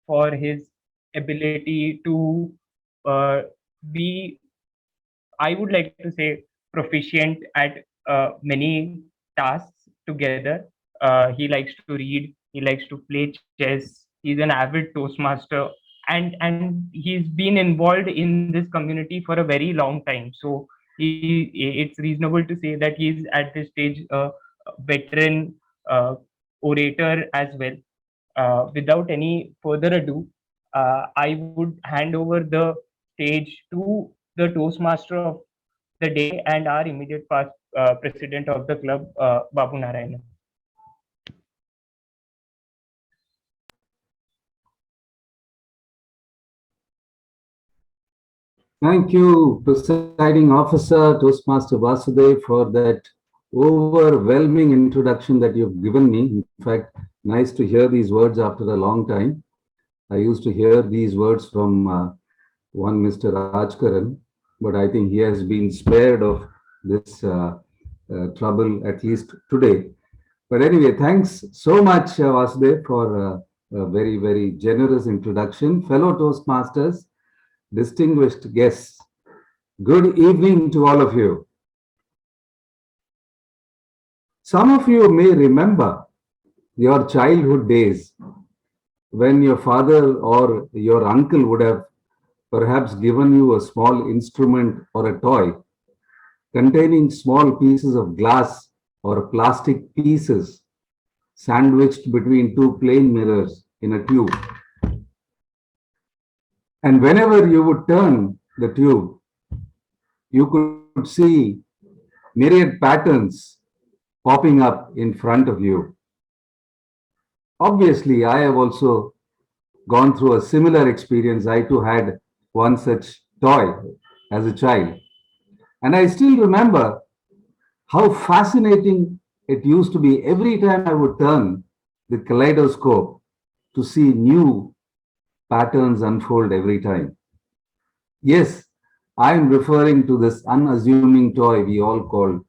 for his ability to uh, be, I would like to say, proficient at many tasks together. He likes to read, he likes to play chess, he's an avid Toastmaster, and he's been involved in this community for a very long time. So it's reasonable to say that he's at this stage a veteran orator as well. Without any further ado, I would hand over the stage to the Toastmaster of the day and our immediate past president of the club, Babu Narayan. Thank you, Presiding Officer Toastmaster Vasudev, for that overwhelming introduction that you've given me. In fact, nice to hear these words after a long time. I used to hear these words from one Mr. Rajkaran, but I think he has been spared of this trouble, at least today. But anyway, thanks so much, Vasudev, for a very, very generous introduction. Fellow Toastmasters, distinguished guests, good evening to all of you. Some of you may remember your childhood days when your father or your uncle would have perhaps given you a small instrument or a toy containing small pieces of glass or plastic pieces sandwiched between two plain mirrors in a tube. And whenever you would turn the tube, you could see myriad patterns popping up in front of you. Obviously, I have also gone through a similar experience. I too had one such toy as a child. And I still remember how fascinating it used to be every time I would turn the kaleidoscope to see new patterns unfold every time. Yes, I'm referring to this unassuming toy we all call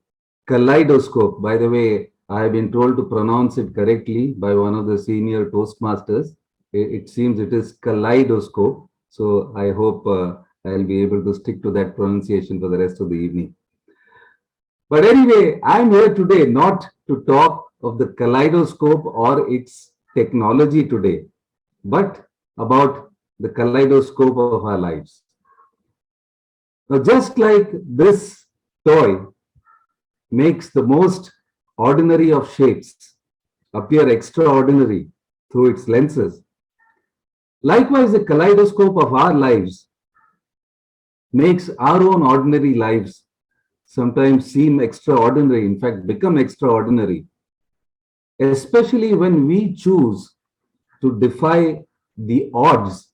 Kaleidoscope. By the way, I have been told to pronounce it correctly by one of the senior Toastmasters. It seems it is Kaleidoscope. So I hope I'll be able to stick to that pronunciation for the rest of the evening. But anyway, I'm here today not to talk of the kaleidoscope or its technology today, but about the kaleidoscope of our lives. Now, just like this toy makes the most ordinary of shapes appear extraordinary through its lenses, likewise, the kaleidoscope of our lives makes our own ordinary lives sometimes seem extraordinary, in fact, become extraordinary, especially when we choose to defy the odds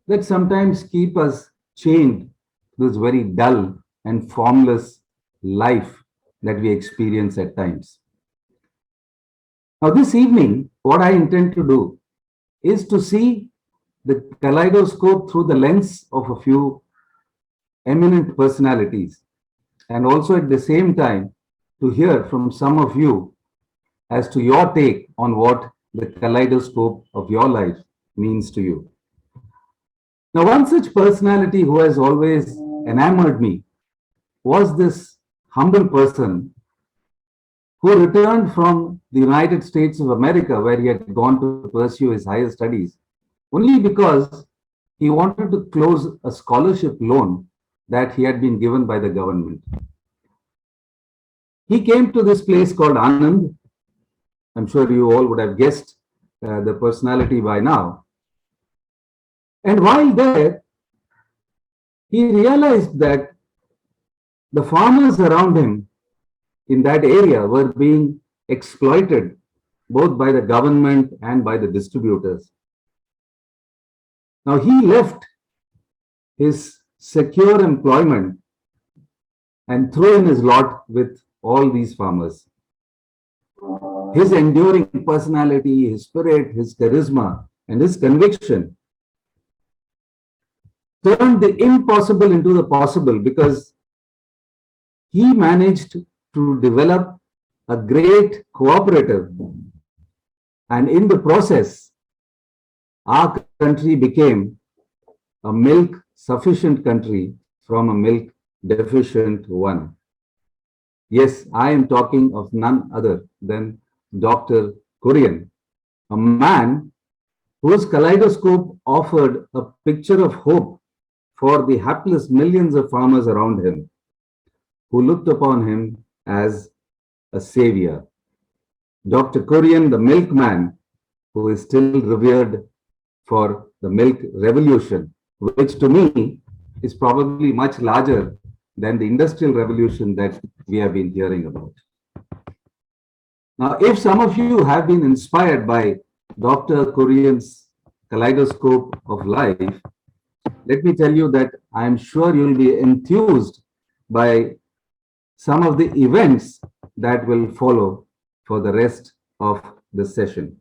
that sometimes keep us chained to this very dull and formless life that we experience at times. Now, this evening, what I intend to do is to see the kaleidoscope through the lens of a few eminent personalities, and also at the same time to hear from some of you as to your take on what the kaleidoscope of your life means to you. Now, one such personality who has always enamored me was this humble person who returned from the United States of America, where he had gone to pursue his higher studies, only because he wanted to close a scholarship loan that he had been given by the government. He came to this place called Anand. I'm sure you all would have guessed the personality by now. And while there, he realized that the farmers around him in that area were being exploited both by the government and by the distributors. Now, he left his secure employment and threw in his lot with all these farmers. His enduring personality, his spirit, his charisma, and his conviction turned the impossible into the possible, because he managed to develop a great cooperative, and in the process our country became a milk sufficient country from a milk deficient one. Yes, I am talking of none other than Dr. Kurian, a man whose kaleidoscope offered a picture of hope for the hapless millions of farmers around him, who looked upon him as a savior. Dr. Kurian, the milkman, who is still revered for the milk revolution, which to me is probably much larger than the industrial revolution that we have been hearing about. Now, if some of you have been inspired by Dr. Kurian's kaleidoscope of life, let me tell you that I am sure you'll be enthused by some of the events that will follow for the rest of the session.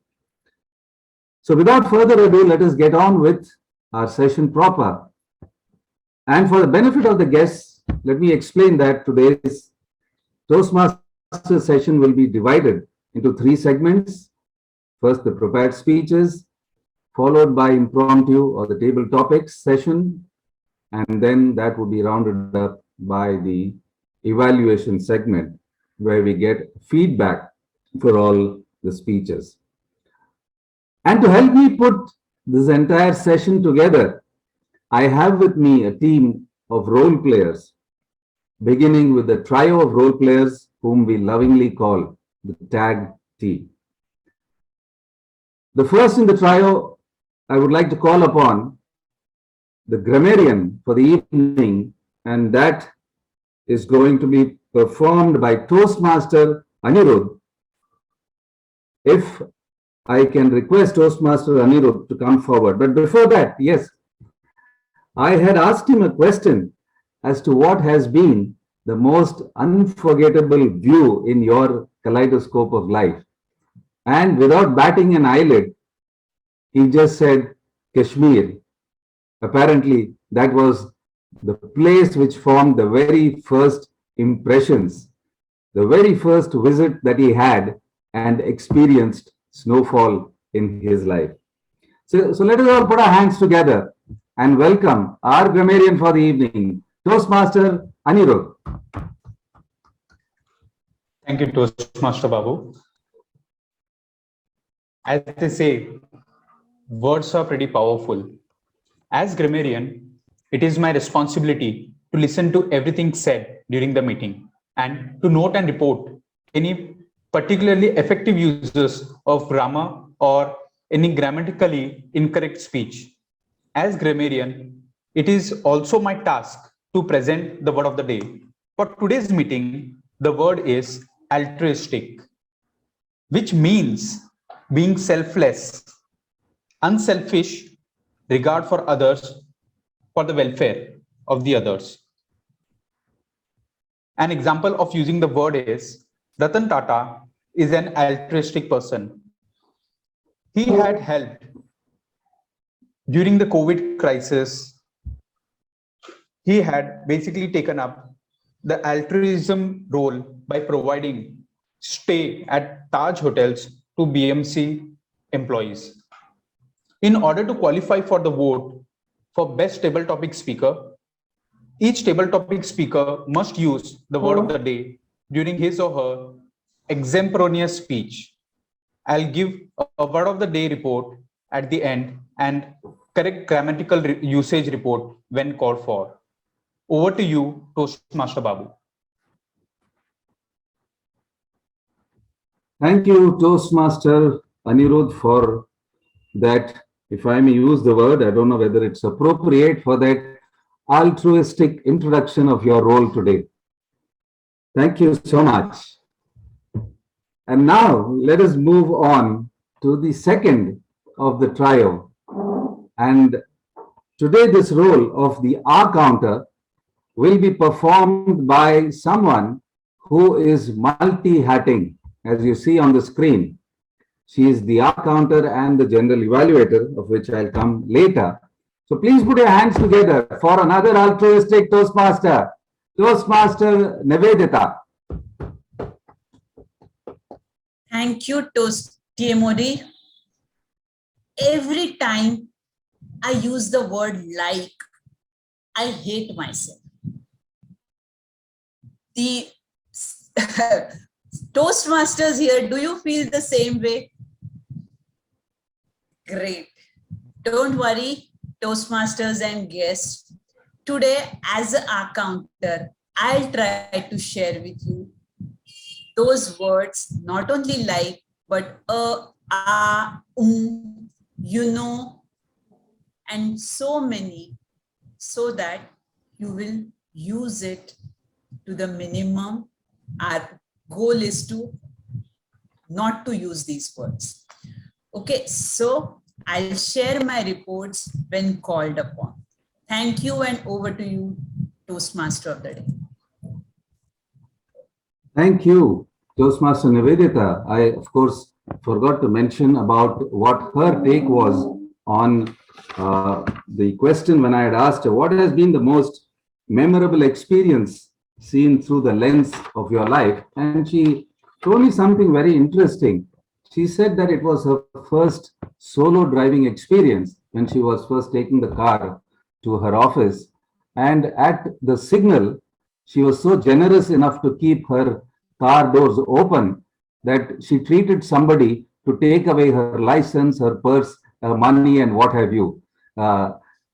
So without further ado, let us get on with our session proper. And for the benefit of the guests, let me explain that today's Toastmaster session will be divided into 3 segments. First, the prepared speeches, followed by impromptu or the table topics session, and then that will be rounded up by the evaluation segment, where we get feedback for all the speeches. And to help me put this entire session together, I have with me a team of role players, beginning with the trio of role players whom we lovingly call the tag team. The first in the trio, I would like to call upon the grammarian for the evening, and that is going to be performed by Toastmaster Anirudh. If I can request Toastmaster Anirudh to come forward. But before that, yes, I had asked him a question as to what has been the most unforgettable view in your kaleidoscope of life. And without batting an eyelid, he just said Kashmir. Apparently, that was the place which formed the very first impressions, the very first visit that he had and experienced snowfall in his life. So let us all put our hands together and welcome our grammarian for the evening, Toastmaster Anirudh. Thank you, Toastmaster Babu. As they say, words are pretty powerful. As grammarian, it is my responsibility to listen to everything said during the meeting and to note and report any particularly effective uses of grammar or any grammatically incorrect speech. As grammarian, it is also my task to present the word of the day. For today's meeting, the word is altruistic, which means being selfless, unselfish, regard for others, for the welfare of the others. An example of using the word is Ratan Tata is an altruistic person. He had helped during the COVID crisis. He had basically taken up the altruism role by providing stay at Taj hotels to BMC employees. In order to qualify for the vote for best table topic speaker, each table topic speaker must use the word of the day during his or her extemporaneous speech. I'll give a word of the day report at the end and correct grammatical usage report when called for. Over to you, Toastmaster Babu. Thank you, Toastmaster Anirudh, for that, if I may use the word, I don't know whether it's appropriate, for that altruistic introduction of your role today. Thank you so much. And now let us move on to the second of the trio. And today this role of the R counter will be performed by someone who is multi-hatting, as you see on the screen. She is the R counter and the general evaluator, of which I'll come later. So please put your hands together for another altruistic Toastmaster, Toastmaster Nivedita. Thank you, TMOD. every time I use the word like, I hate myself. The Toastmasters here, do you feel the same way? Great. Don't worry, Toastmasters and guests. Today, as an accounter, I'll try to share with you those words, not only like, but you know, and so many, so that you will use it to the minimum. Our goal is to not to use these words. Okay, so I'll share my reports when called upon. Thank you, and over to you, Toastmaster of the day. Thank you, Toastmaster Nivedita. I, of course, forgot to mention about what her take was on the question when I had asked her, what has been the most memorable experience seen through the lens of your life? And she told me something very interesting. She said that it was her first solo driving experience when she was first taking the car to her office. And at the signal, she was so generous enough to keep her car doors open that she treated somebody to take away her license, her purse, her money, and what have you.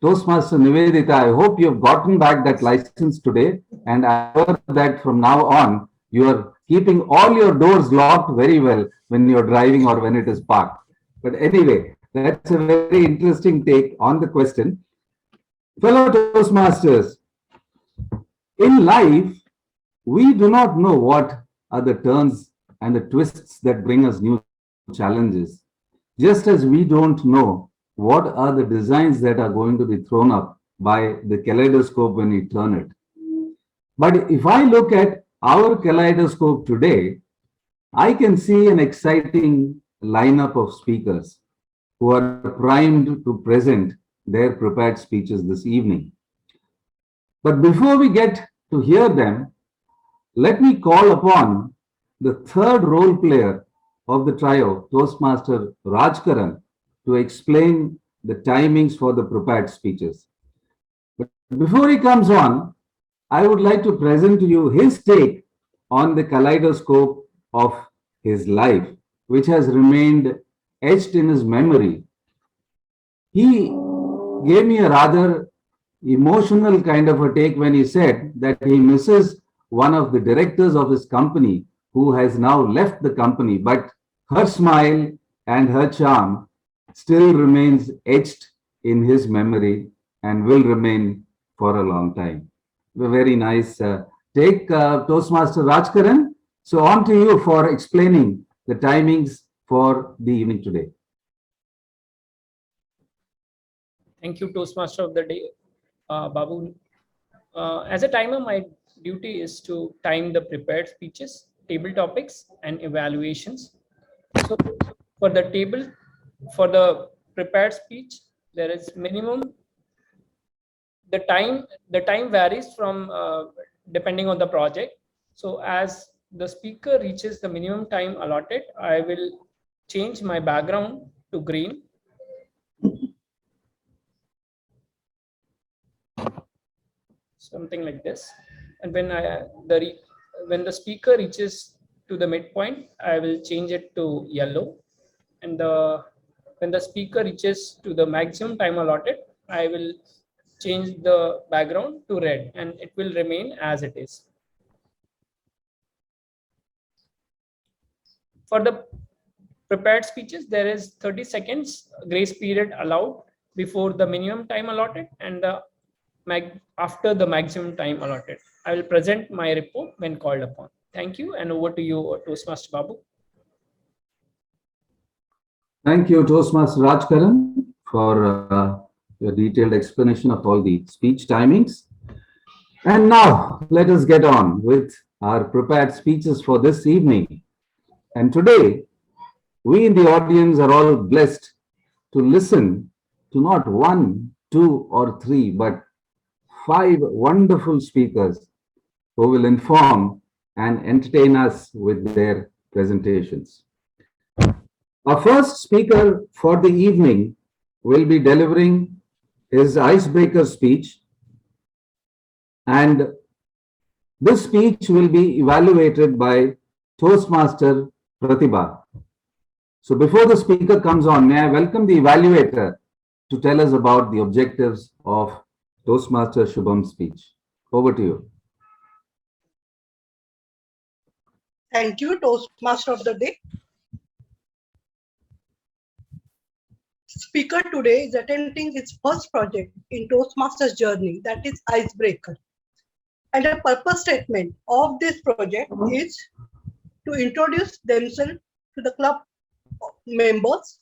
Toastmaster Nivedita, I hope you have gotten back that license today, and I heard that from now on, you are keeping all your doors locked very well when you're driving or when it is parked. But anyway, that's a very interesting take on the question. Fellow Toastmasters, in life, we do not know what are the turns and the twists that bring us new challenges, just as we don't know what are the designs that are going to be thrown up by the kaleidoscope when we turn it. But if I look at our kaleidoscope today, I can see an exciting lineup of speakers who are primed to present their prepared speeches this evening. But before we get to hear them, let me call upon the third role player of the trio, Toastmaster Rajkaran, to explain the timings for the prepared speeches. But before he comes on, I would like to present to you his take on the kaleidoscope of his life, which has remained etched in his memory. He gave me a rather emotional kind of a take when he said that he misses one of the directors of his company who has now left the company, but her smile and her charm still remains etched in his memory and will remain for a long time. A very nice take, Toastmaster Rajkaran. So on to you for explaining the timings for the evening today. Thank you, Toastmaster of the day, Babu. As a timer, my duty is to time the prepared speeches, table topics, and evaluations. So for the prepared speech, there is minimum. The time varies from depending on the project. So as the speaker reaches the minimum time allotted, I will change my background to green. Something like this. And when the speaker reaches to the midpoint, I will change it to yellow. And when the speaker reaches to the maximum time allotted, I will change the background to red, and it will remain as it is. For the prepared speeches, there is 30 seconds grace period allowed before the minimum time allotted and after the maximum time allotted. I will present my report when called upon. Thank you, and over to you, Toastmaster Babu. Thank you, Toastmaster Rajkaran, for your detailed explanation of all the speech timings. And now let us get on with our prepared speeches for this evening. And today, we in the audience are all blessed to listen to not one, two, or three, but 5 wonderful speakers who will inform and entertain us with their presentations. Our first speaker for the evening will be delivering his icebreaker speech, and this speech will be evaluated by Toastmaster Pratibha. So before the speaker comes on, may I welcome the evaluator to tell us about the objectives of Toastmaster Shubham's speech. Over to you. Thank you, Toastmaster of the Day. Speaker today is attempting his first project in Toastmaster's journey, that is Icebreaker. And the purpose statement of this project is to introduce themselves to the club members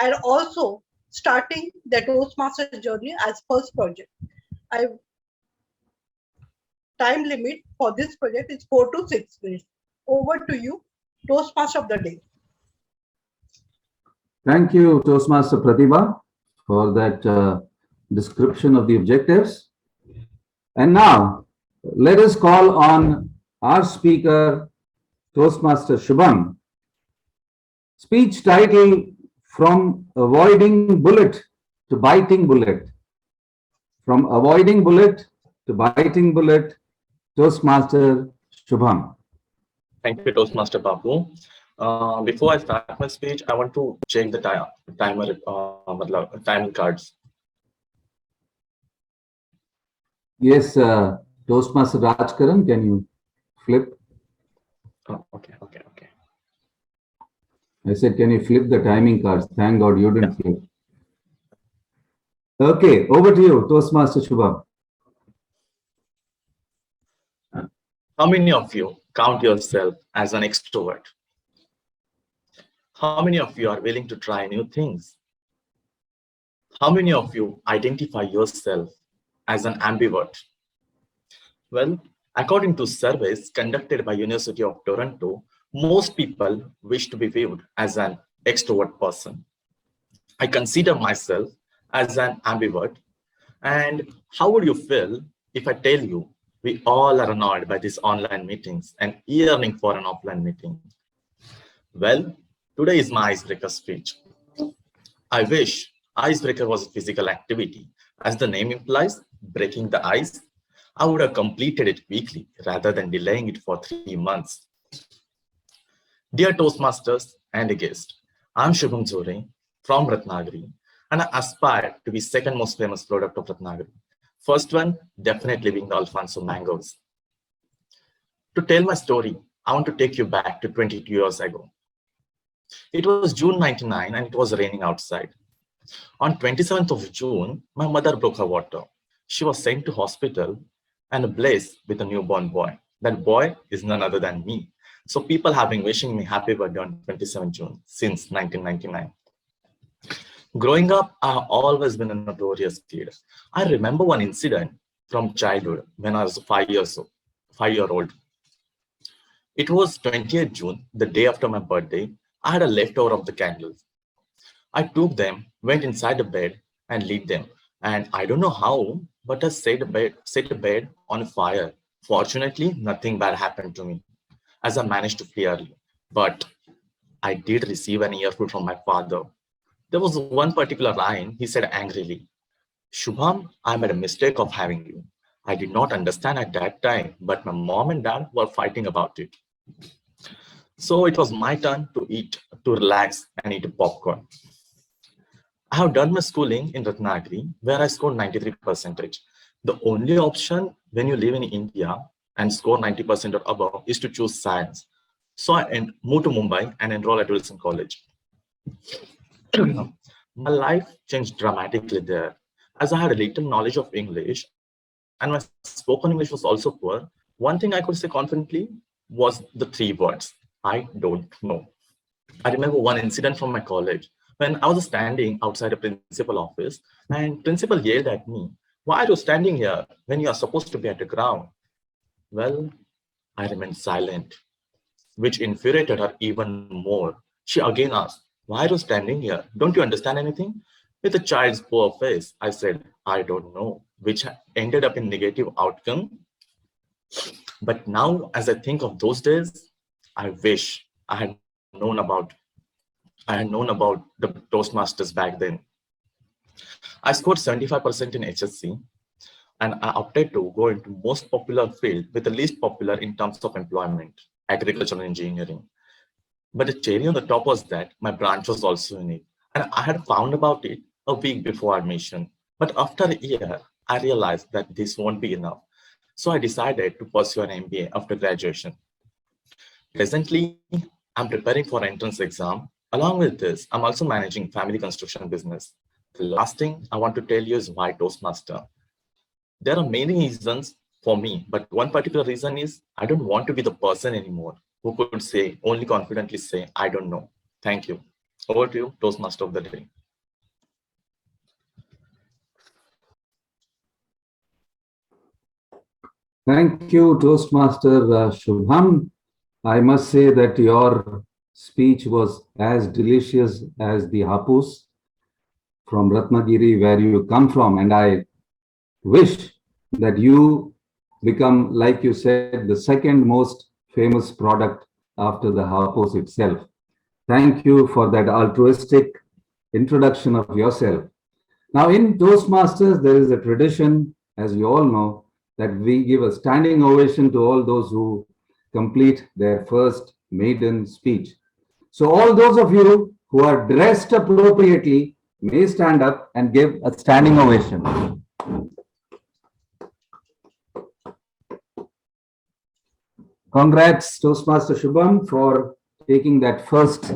and also starting the Toastmaster journey as first project. Time limit for this project is 4 to 6 minutes. Over to you, Toastmaster of the Day. Thank you, Toastmaster Pratibha, for that description of the objectives. And now, let us call on our speaker, Toastmaster Shubham. Speech title, From Avoiding Bullet to Biting Bullet. From Avoiding Bullet to Biting Bullet, Toastmaster Shubham. Thank you, Toastmaster Babu. Before I start my speech, I want to check the timing cards. Yes, Toastmaster Rajkaran, can you flip? Oh, okay. I said, can you flip the timing cards? Thank God you didn't flip. Okay, over to you, Toastmaster Shubham. How many of you count yourself as an extrovert? How many of you are willing to try new things? How many of you identify yourself as an ambivert? Well, according to surveys conducted by University of Toronto, most people wish to be viewed as an extrovert person. I consider myself as an ambivert. And how would you feel if I tell you we all are annoyed by these online meetings and yearning for an offline meeting? Well, today is my icebreaker speech. I wish icebreaker was a physical activity. As the name implies, breaking the ice, I would have completed it weekly rather than delaying it for 3 months. Dear Toastmasters and the guest, I'm Shubham Zore from Ratnagiri, and I aspire to be second most famous product of Ratnagiri. First one, definitely being the Alfonso mangoes. To tell my story, I want to take you back to 22 years ago. It was June 99 and it was raining outside. On 27th of June, my mother broke her water. She was sent to hospital and blessed with a newborn boy. That boy is none other than me. So people have been wishing me happy birthday on 27th June since 1999. Growing up, I've always been a notorious kid. I remember one incident from childhood when I was 5-year-old. It was 28th June, the day after my birthday. I had a leftover of the candles. I took them, went inside the bed and lit them. And I don't know how, but I set the bed on fire. Fortunately, nothing bad happened to me, as I managed to flee early. But I did receive an earful from my father. There was one particular line he said angrily, "Shubham, I made a mistake of having you. I did not understand at that time, but my mom and dad were fighting about it." So it was my turn to relax and eat popcorn. I have done my schooling in Ratnagiri, where I scored 93%. The only option when you live in India and score 90% or above is to choose science. So I moved to Mumbai and enrolled at Wilson College. My life changed dramatically there, as I had a little knowledge of English and my spoken English was also poor. One thing I could say confidently was the 3 words, I don't know. I remember one incident from my college when I was standing outside a principal office and principal yelled at me, "Why are you standing here when you are supposed to be at the ground?" Well, I remained silent, which infuriated her even more. She again asked, "Why are you standing here? Don't you understand anything?" With a child's poor face, I said, "I don't know," which ended up in negative outcome. But now, as I think of those days, I wish I had known about I had known about the Toastmasters back then. I scored 75% in HSC, and I opted to go into most popular field with the least popular in terms of employment, agricultural engineering. But the cherry on the top was that my branch was also in it, and I had found about it a week before admission. But after a year, I realized that this won't be enough. So I decided to pursue an MBA after graduation. Presently, I'm preparing for entrance exam. Along with this, I'm also managing family construction business. The last thing I want to tell you is why Toastmaster. There are many reasons for me, but one particular reason is I don't want to be the person anymore who could say, only confidently say, I don't know. Thank you. Over to you, Toastmaster of the day. Thank you, Toastmaster Shubham. I must say that your speech was as delicious as the hapus from Ratnagiri, where you come from. And I wish that you become, like you said, the second most famous product after the hapus itself. Thank you for that altruistic introduction of yourself. Now, in Toastmasters, there is a tradition, as you all know, that we give a standing ovation to all those who complete their first maiden speech. So all those of you who are dressed appropriately may stand up and give a standing ovation. Congrats, Toastmaster Shubham, for taking that first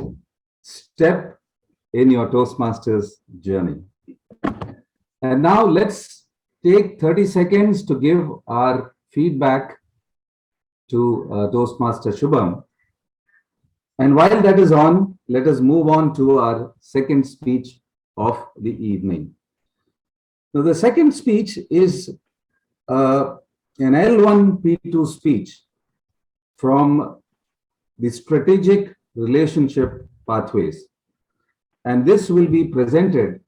step in your Toastmasters journey. And now let's take 30 seconds to give our feedback to Toastmaster Shubham. And while that is on, let us move on to our second speech of the evening. Now, the second speech is an L1P2 speech from the Strategic Relationship Pathways. And this will be presented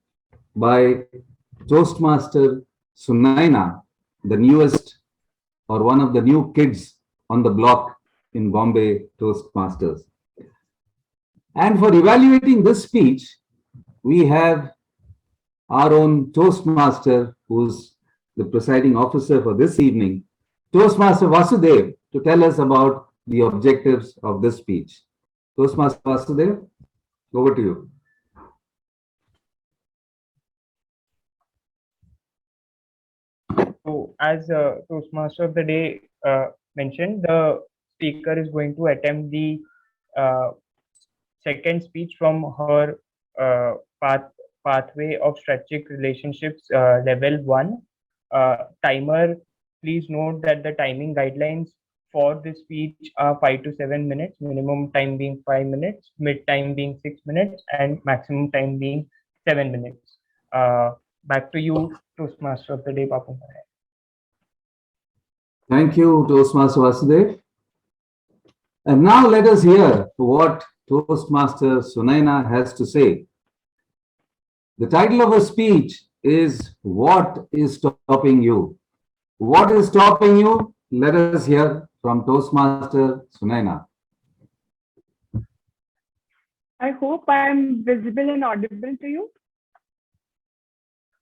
by Toastmaster Sunaina, the newest or one of the new kids on the block in Bombay Toastmasters. And for evaluating this speech, we have our own Toastmaster, who's the presiding officer for this evening, Toastmaster Vasudev, to tell us about the objectives of this speech. Toastmaster Vasudev, over to you. So, as Toastmaster of the day mentioned, the speaker is going to attempt the second speech from her pathway of strategic relationships level 1. Timer, please note that the timing guidelines for this speech are 5 to 7 minutes, minimum time being 5 minutes, mid time being 6 minutes, and maximum time being 7 minutes. Back to you, Toastmaster of the day, Babu Narayan. Thank you, Toastmaster Vasudev. And now let us hear what Toastmaster Sunaina has to say. The title of her speech is What is Stopping You? What is stopping you? Let us hear from Toastmaster Sunaina. I hope I am visible and audible to you.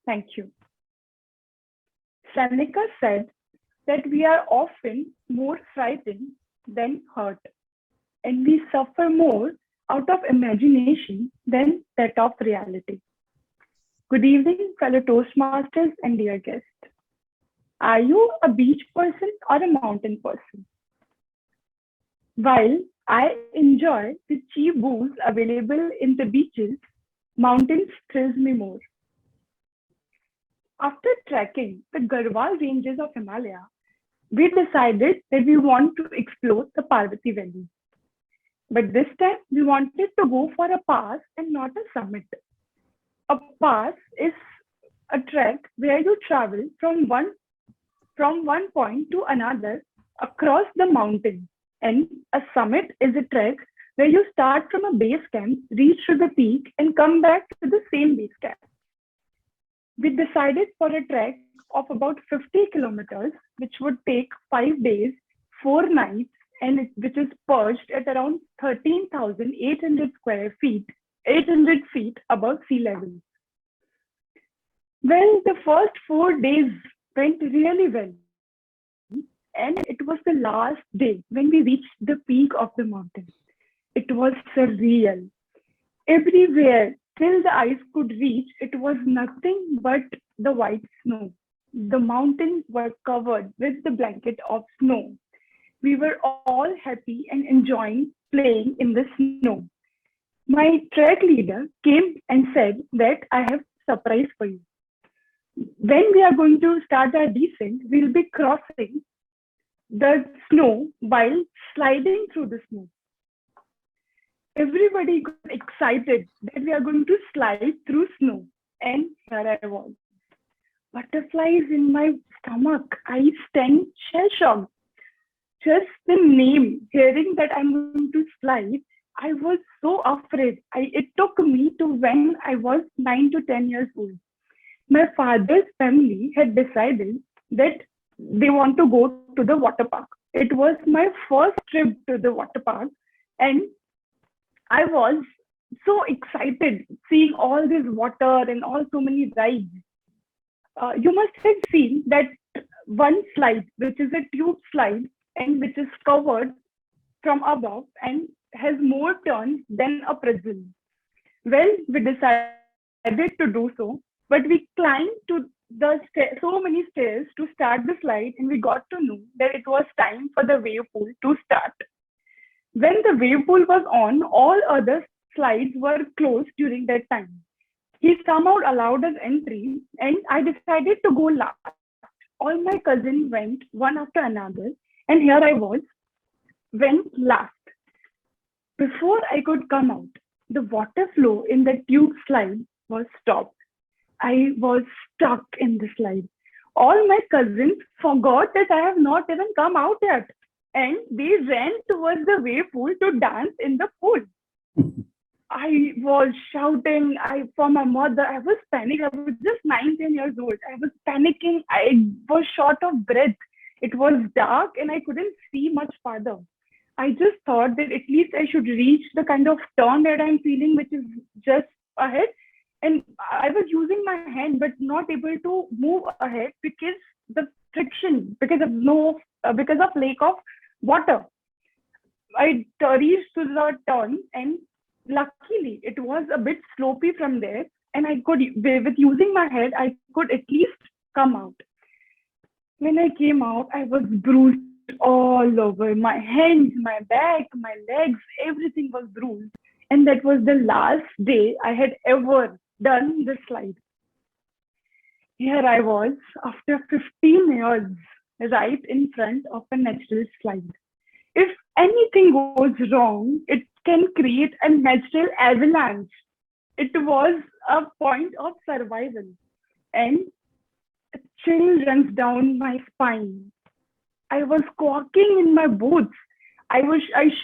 Thank you. Seneca said that we are often more frightened than hurt, and we suffer more out of imagination than that of reality. Good evening, fellow Toastmasters and dear guests. Are you a beach person or a mountain person? While I enjoy the cheap booze available in the beaches, mountains thrills me more. After trekking the Garhwal ranges of Himalaya, we decided that we want to explore the Parvati Valley. But this time we wanted to go for a pass and not a summit. A pass is a trek where you travel from one point to another across the mountain. And a summit is a trek where you start from a base camp, reach to the peak, and come back to the same base camp. We decided for a trek of about 50 kilometers, which would take 5 days, 4 nights, and which is perched at around 13,800 square feet 800 feet above sea level. Well, the first 4 days went really well. And it was the last day when we reached the peak of the mountain. It was surreal. Everywhere, till the eyes could reach, it was nothing but the white snow. The mountains were covered with the blanket of snow. We were all happy and enjoying playing in the snow. My track leader came and said that I have a surprise for you. When we are going to start our descent, we'll be crossing the snow while sliding through the snow. Everybody got excited that we are going to slide through snow. And here I was. Butterflies in my stomach. I stand shell-shocked. Just the name, hearing that I'm going to slide, I was so afraid. It took me to when I was 9 to 10 years old. My father's family had decided that they want to go to the water park. It was my first trip to the water park, and I was so excited seeing all this water and all so many rides. You must have seen that one slide, which is a tube slide and which is covered from above and has more turns than a pretzel. Well, we decided to do so, but we climbed to so many stairs to start the slide, and we got to know that it was time for the wave pool to start. When the wave pool was on, all other slides were closed during that time. He somehow allowed us entry, and I decided to go last. All my cousins went one after another, and here I went last. Before I could come out, the water flow in the tube slide was stopped. I was stuck in the slide. All my cousins forgot that I have not even come out yet, and they ran towards the wave pool to dance in the pool. I was shouting for my mother. I was panicking. I was just 9, 10 years old. I was panicking. I was short of breath. It was dark and I couldn't see much farther. I just thought that at least I should reach the kind of turn that I'm feeling, which is just ahead. And I was using my hand, but not able to move ahead because the friction, because of lack of water. I reached to the turn, and luckily it was a bit slopey from there, and I could, with using my head, I could at least come out. When I came out, I was bruised all over. My hands, my back, my legs, everything was bruised. And that was the last day I had ever done the slide. Here I was after 15 years, right in front of a natural slide. If anything goes wrong, it can create a natural avalanche. It was a point of survival, and a chill runs down my spine. I was squawking in my boots. I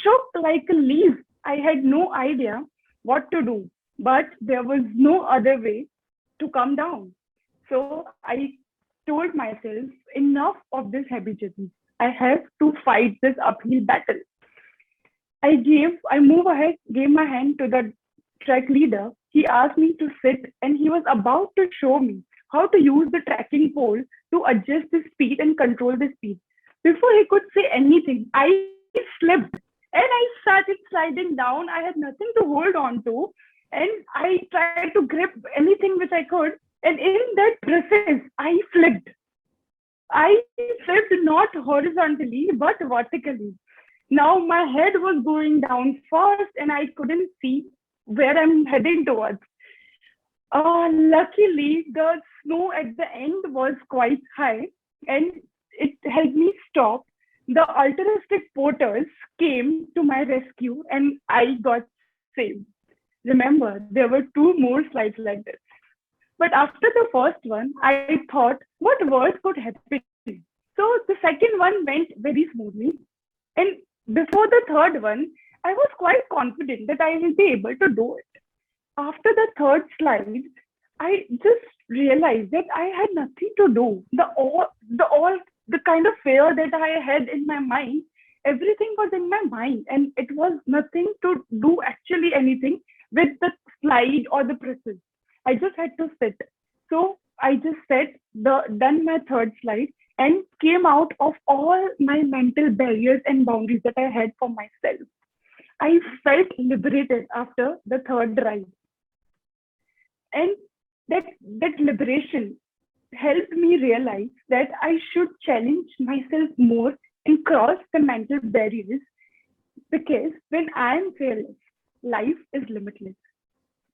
shook like a leaf. I had no idea what to do, but there was no other way to come down. So I told myself, enough of this habituation. I have to fight this uphill battle. I moved ahead, gave my hand to the track leader. He asked me to sit, and he was about to show me how to use the tracking pole to adjust the speed and control the speed. Before he could say anything, I slipped and I started sliding down. I had nothing to hold on to, and I tried to grip anything which I could. And in that process, I flipped. I flipped not horizontally, but vertically. Now my head was going down first, and I couldn't see where I'm heading towards. Luckily, the snow at the end was quite high, and it helped me stop. The altruistic porters came to my rescue, and I got saved. Remember, there were 2 more slides like this. But after the first one, I thought, what worse could happen? So the second one went very smoothly. And before the third one, I was quite confident that I will be able to do it. After the third slide, I just realized that I had nothing to do. The kind of fear that I had in my mind, everything was in my mind, and it was nothing to do actually anything with the slide or the process. I just had to sit. So I just done my third slide and came out of all my mental barriers and boundaries that I had for myself. I felt liberated after the third ride. And that liberation helped me realize that I should challenge myself more and cross the mental barriers, because when I am fearless, life is limitless.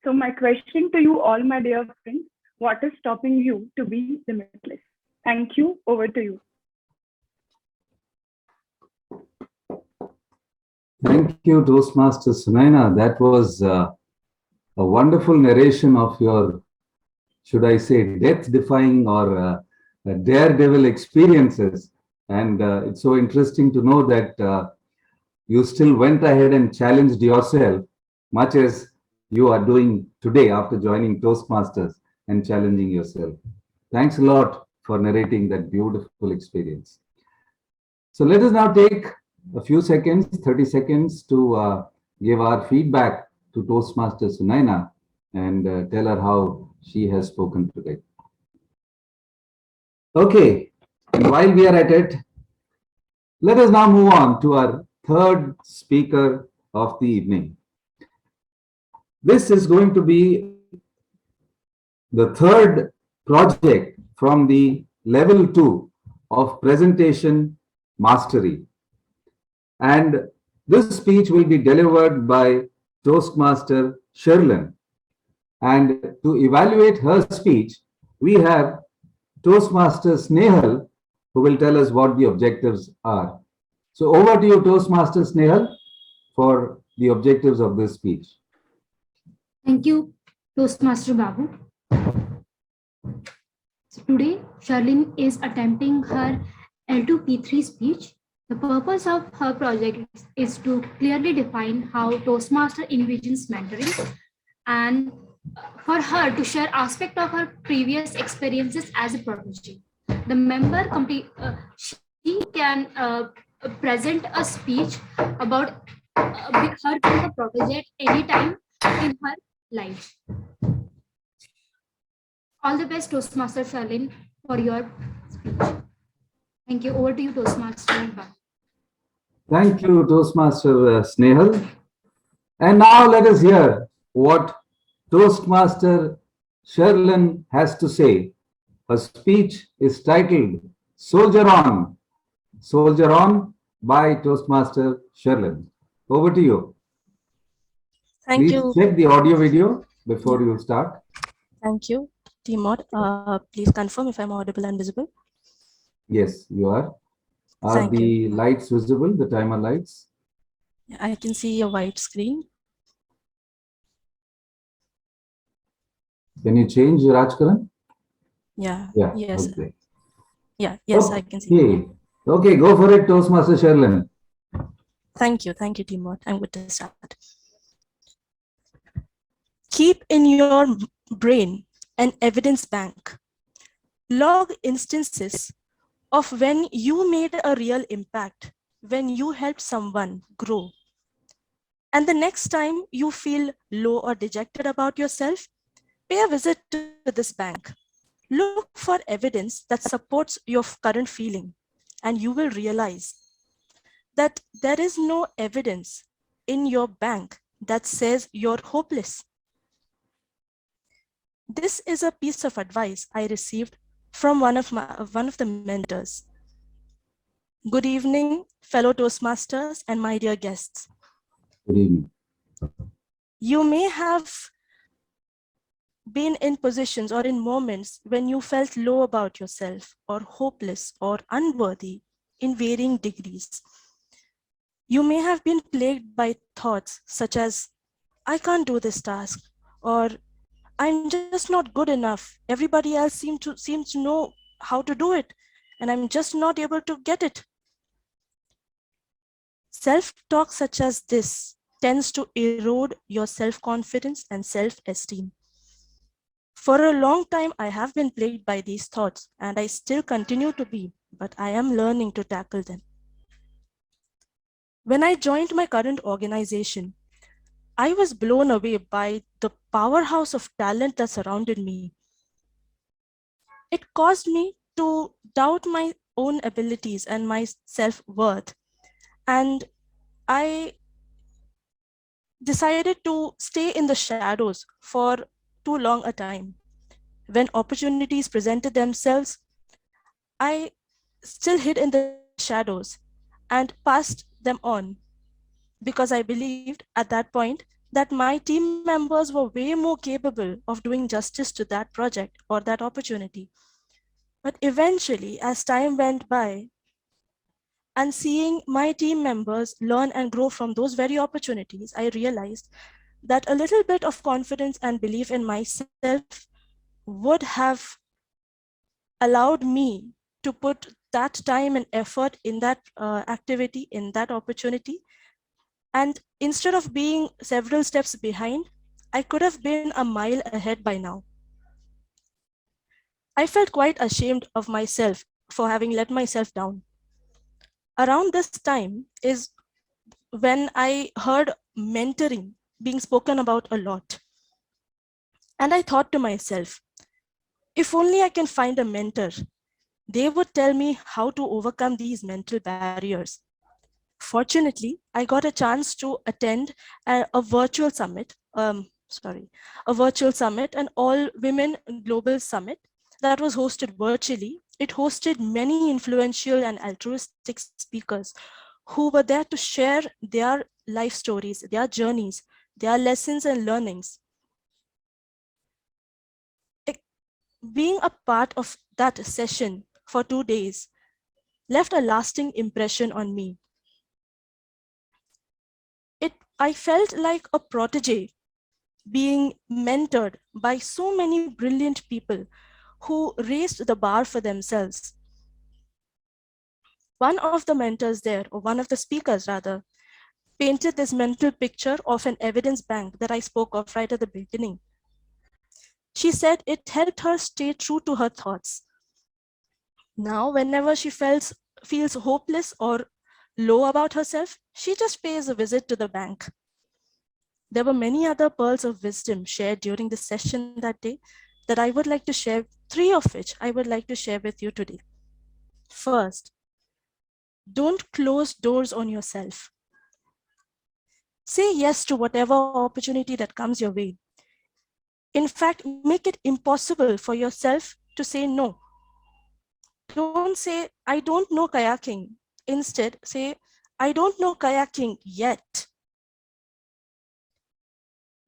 So my question to you all, my dear friends, what is stopping you to be limitless? Thank you. Over to you. Thank you, Toastmaster Sunaina. That was a wonderful narration of your, should I say, death-defying or daredevil experiences. And it's so interesting to know that you still went ahead and challenged yourself, much as you are doing today after joining Toastmasters and challenging yourself. Thanks a lot for narrating that beautiful experience. So let us now take a few seconds, 30 seconds, to give our feedback to Toastmaster Sunaina and tell her how she has spoken today. Okay, and while we are at it, let us now move on to our third speaker of the evening. This is going to be the third project from the level 2 of presentation mastery. And this speech will be delivered by Toastmaster Sherlyn. And to evaluate her speech, we have Toastmaster Snehal, who will tell us what the objectives are. So over to you, Toastmaster Snehal, for the objectives of this speech. Thank you, Toastmaster Babu. So today, Sherlyn is attempting her L2P3 speech. The purpose of her project is to clearly define how Toastmaster envisions mentoring, and for her to share aspect of her previous experiences as a protege. The member she can present a speech about her being a protege at any time in her life. All the best, Toastmaster Sherlyn, for your speech. Thank you. Over to you, Toastmaster. Thank you, Toastmaster Snehal. And now let us hear what Toastmaster Sherlyn has to say. Her speech is titled Soldier On by Toastmaster Sherlyn. Over to you. Thank Please you. check the audio video before you start. Thank you, T-Mod. Please confirm if I'm audible and visible. Yes, you are. Are Thank the you. lights visible, the timer lights? I can see a white screen. Can you change, Rajkaran? Yeah. Yeah. Yes. Okay. Yeah. Yes, okay. I can see. Okay, go for it, Toastmaster Sherlyn. Thank you. Thank you, T-Mod. I'm good to start. Keep in your brain an evidence bank. Log instances of when you made a real impact, when you helped someone grow. And the next time you feel low or dejected about yourself, pay a visit to this bank. Look for evidence that supports your current feeling, and you will realize that there is no evidence in your bank that says you're hopeless. This is a piece of advice I received from one of the mentors. Good evening, fellow Toastmasters and my dear guests. Good evening. You may have been in positions or in moments when you felt low about yourself or hopeless or unworthy in varying degrees. You may have been plagued by thoughts such as, I can't do this task, or I'm just not good enough. Everybody else seems to know how to do it, and I'm just not able to get it. Self-talk such as this tends to erode your self-confidence and self-esteem. For a long time, I have been plagued by these thoughts, and I still continue to be, but I am learning to tackle them. When I joined my current organization, I was blown away by the powerhouse of talent that surrounded me. It caused me to doubt my own abilities and my self-worth. And I decided to stay in the shadows for too long a time. When opportunities presented themselves, I still hid in the shadows and passed them on because I believed at that point that my team members were way more capable of doing justice to that project or that opportunity. But eventually, as time went by, and seeing my team members learn and grow from those very opportunities, I realized that a little bit of confidence and belief in myself would have allowed me to put that time and effort in that activity, in that opportunity. And instead of being several steps behind, I could have been a mile ahead by now. I felt quite ashamed of myself for having let myself down. Around this time is when I heard mentoring being spoken about a lot. And I thought to myself, if only I can find a mentor, they would tell me how to overcome these mental barriers. Fortunately, I got a chance to attend a virtual summit, a virtual summit, an all women global summit that was hosted virtually. It hosted many influential and altruistic speakers who were there to share their life stories, their journeys, their lessons and learnings. Being a part of that session for 2 days left a lasting impression on me. I felt like a protege being mentored by so many brilliant people who raised the bar for themselves. One of the mentors there, or one of the speakers rather, painted this mental picture of an evidence bank that I spoke of right at the beginning. She said it helped her stay true to her thoughts. Now, whenever she feels hopeless or low about herself, she just pays a visit to the bank. There were many other pearls of wisdom shared during the session that day that I would like to share, 3 of which I would like to share with you today. First, don't close doors on yourself. Say yes to whatever opportunity that comes your way. In fact, make it impossible for yourself to say no. Don't say, I don't know kayaking. Instead, say, I don't know kayaking yet.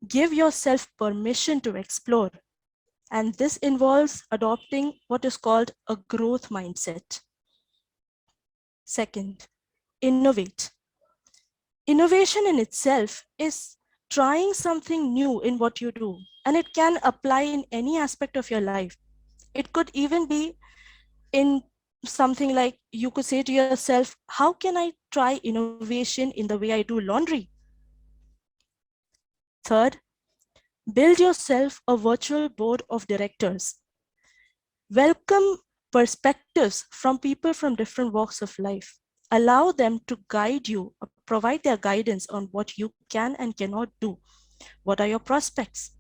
Give yourself permission to explore. And this involves adopting what is called a growth mindset. Second, innovate. Innovation in itself is trying something new in what you do, and it can apply in any aspect of your life. It could even be in something like you could say to yourself, how can I try innovation in the way I do laundry? Third, build yourself a virtual board of directors. Welcome perspectives from people from different walks of life. Allow them to guide you, provide their guidance on what you can and cannot do. What are your prospects?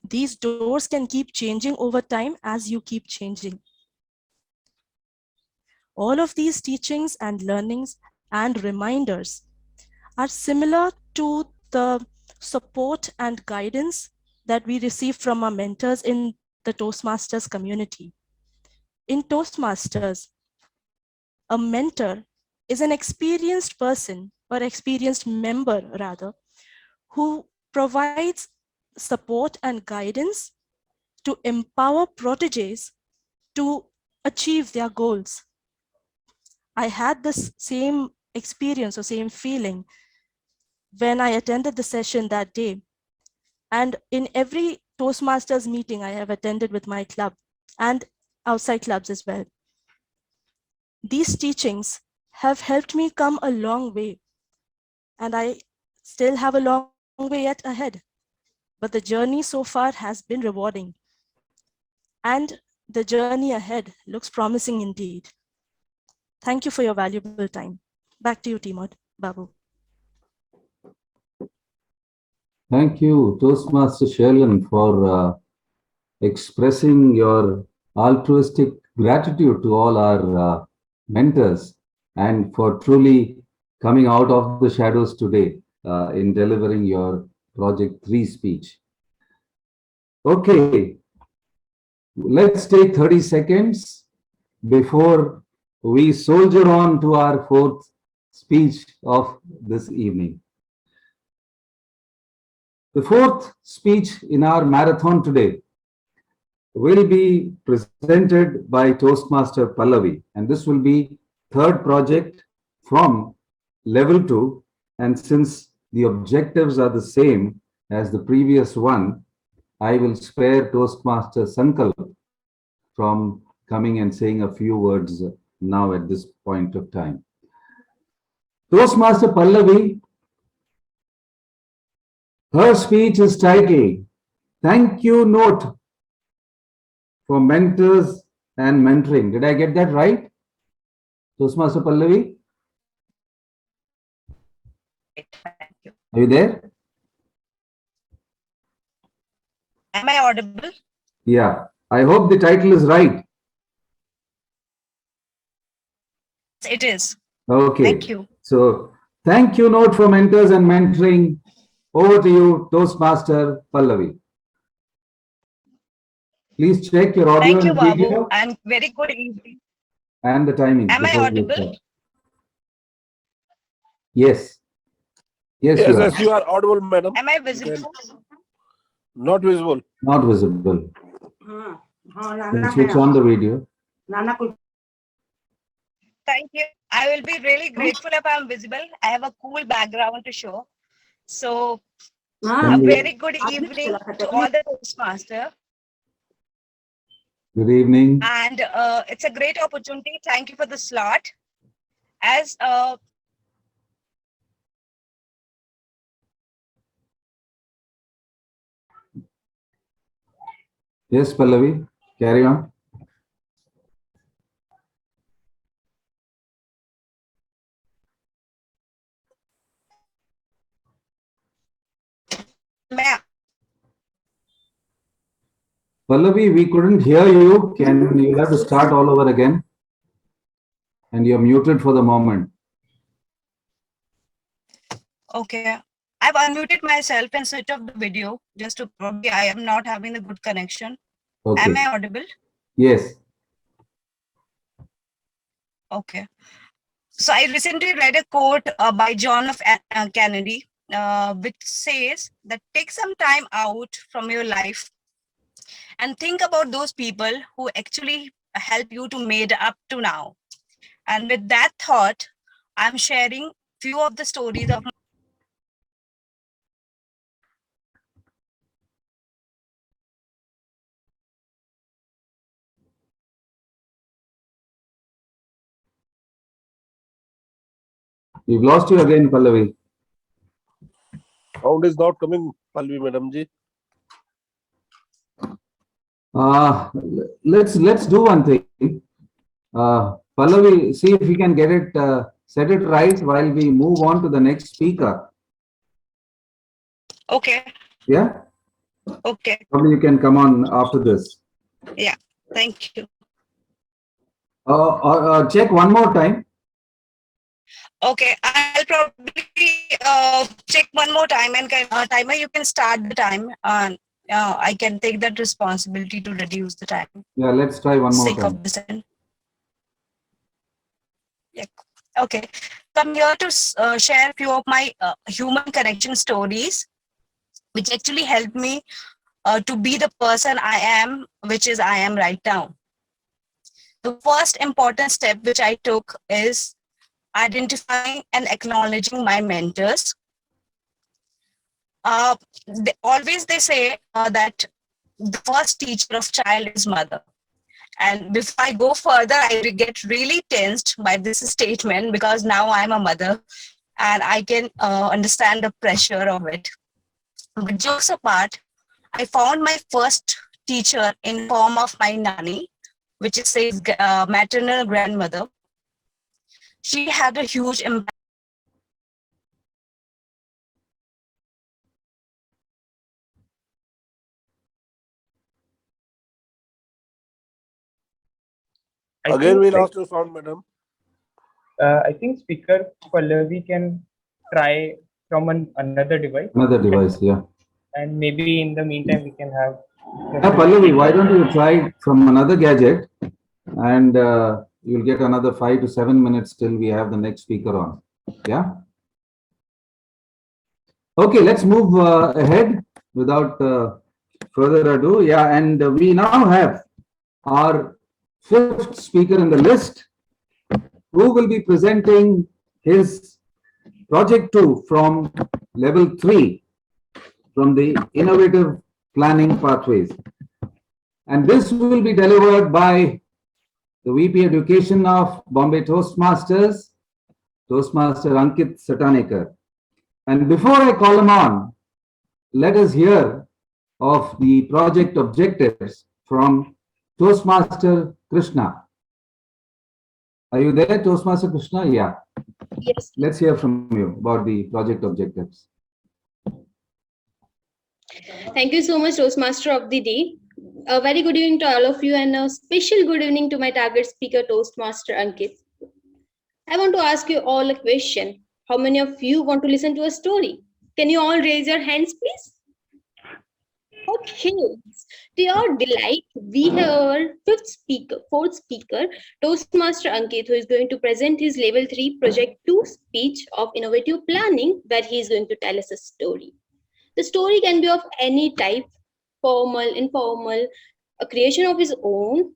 These doors can keep changing over time as you keep changing. All of these teachings and learnings and reminders are similar to the support and guidance that we receive from our mentors in the Toastmasters community. In Toastmasters, a mentor is an experienced person or experienced member rather, who provides support and guidance to empower proteges to achieve their goals. I had this same experience or same feeling when I attended the session that day. And in every Toastmasters meeting I have attended with my club and outside clubs as well. These teachings have helped me come a long way, and I still have a long way yet ahead. But the journey so far has been rewarding, and the journey ahead looks promising indeed. Thank you for your valuable time. Back to you, Timod, Babu. Thank you, Toastmaster Sharon, for expressing your altruistic gratitude to all our mentors and for truly coming out of the shadows today in delivering your Project 3 speech. Okay, let's take 30 seconds before we soldier on to our fourth speech of this evening. The fourth speech in our marathon today will be presented by Toastmaster Pallavi, and this will be third project from level 2. And since the objectives are the same as the previous one, I will spare Toastmaster Sankalp from coming and saying a few words now at this point of time. Toastmaster Pallavi, her speech is titled Thank You Note for Mentors and Mentoring. Did I get that right? Toastmaster Pallavi? Thank you. Are you there? Am I audible? Yeah. I hope the title is right. It is. Okay. Thank you. So, thank you note for mentors and mentoring. Over to you, Toastmaster Pallavi. Please check your audio Thank you, and Babu, video and very good evening. and the timing. Am I before we audible? start. Yes. Yes, Yes, you are. yes, you are audible, madam. Am I visible? Not visible. Not visible. Then switch on the video. Thank you. I will be really grateful if I'm visible. I have a cool background to show. So, a very good evening to all the Toastmasters. Good evening. And it's a great opportunity. Thank you for the slot. As Yes, Pallavi, carry on. Pallavi, we couldn't hear you. Can you have to start all over again? And you're muted for the moment. okay. I've unmuted myself and switched off the video just to probably I am not having a good connection. Okay. Am I audible? Yes. Okay. So I recently read a quote by John F. Kennedy, which says that take some time out from your life and think about those people who actually help you to made up to now. And with that thought, I'm sharing few of the stories of We've lost you again, Pallavi. Sound is not coming, Pallavi, madam ji. Let's do one thing. Pallavi, see if we can get it, set it right while we move on to the next speaker. Okay. Yeah? Okay. Probably you can come on after this. Yeah. Thank you. Check one more time. Okay. I'll probably check one more time and timer, you can start the time. I can take that responsibility to reduce the time. Yeah, let's try one more Sake time. of this. Yeah. Okay. So I'm here to share a few of my human connection stories, which actually helped me to be the person I am, which is I am right now. The first important step which I took is identifying and acknowledging my mentors. They say that the first teacher of child is mother. And before I go further, I get really tensed by this statement because now I'm a mother and I can understand the pressure of it. But jokes apart, I found my first teacher in form of my nanny, which is a maternal grandmother. She had a huge impact Again, we think, lost your sound, madam. I think speaker Pallavi can try from another device. Another device, yeah. And maybe in the meantime, we can have. Yeah, Pallavi, why don't you try from another gadget, and you'll get another 5 to 7 minutes till we have the next speaker on. Yeah. Okay, let's move ahead without further ado. Yeah, and we now have our fifth speaker in the list, who will be presenting his project 2 from level 3 from the innovative planning pathways. And this will be delivered by the VP Education of Bombay Toastmasters, Toastmaster Ankit Satanekar. And before I call him on, let us hear of the project objectives from Toastmaster Krishna. Are you there, Toastmaster Krishna? Yeah. Yes. Let's hear from you about the project objectives. Thank you so much, Toastmaster of the day. A very good evening to all of you, and a special good evening to my target speaker, Toastmaster Ankit. I want to ask you all a question. How many of you want to listen to a story? Can you all raise your hands, please? Okay. To your delight, we have our fourth speaker, Toastmaster Ankit, who is going to present his level 3 project 2 speech of innovative planning, where he is going to tell us a story. The story can be of any type, formal, informal, a creation of his own,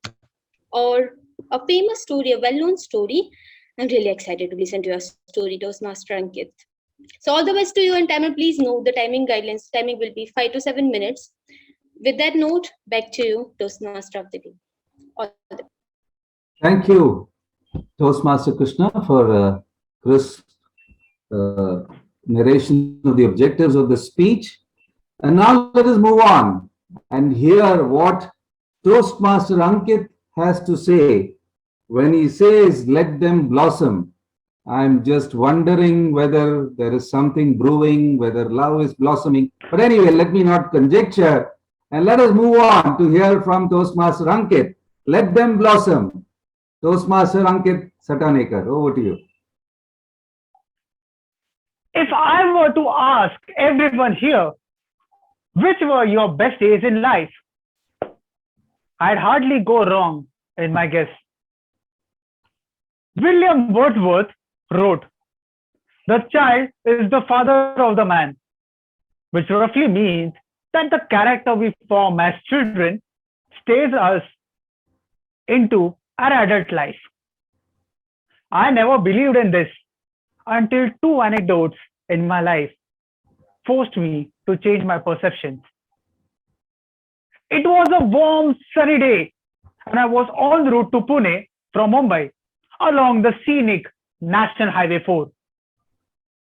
or a famous story, a well-known story. I'm really excited to listen to your story, Toastmaster Ankit. So all the best to you, and timer, please note the timing guidelines. Timing will be 5 to 7 minutes. With that note, back to you, Toastmaster of the day. Thank you, Toastmaster Krishna, for crisp narration of the objectives of the speech. And now let us move on and hear what Toastmaster Ankit has to say when he says, "Let them blossom." I'm just wondering whether there is something brewing, whether love is blossoming. But anyway, let me not conjecture, and let us move on to hear from Toastmaster Ankit. Let them blossom. Toastmaster Ankit Satanekar, over to you. If I were to ask everyone here, which were your best days in life, I'd hardly go wrong in my guess. William Wordsworth wrote, "The child is the father of the man," which roughly means that the character we form as children stays us into our adult life. I never believed in this until 2 anecdotes in my life forced me to change my perceptions. It was a warm, sunny day, and I was en route to Pune from Mumbai along the scenic National Highway 4.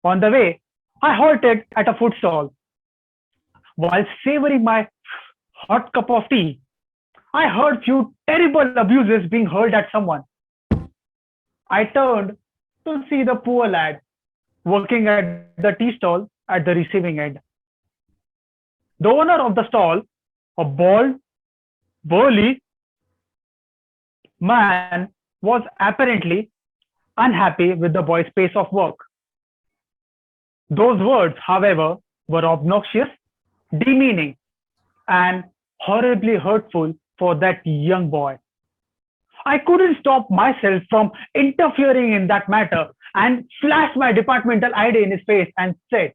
On the way, I halted at a food stall. While savoring my hot cup of tea, I heard few terrible abuses being hurled at someone. I turned to see the poor lad working at the tea stall at the receiving end. The owner of the stall, a bald, burly man, was apparently unhappy with the boy's pace of work. Those words, however, were obnoxious, demeaning, and horribly hurtful for that young boy. I couldn't stop myself from interfering in that matter and flashed my departmental ID in his face and said,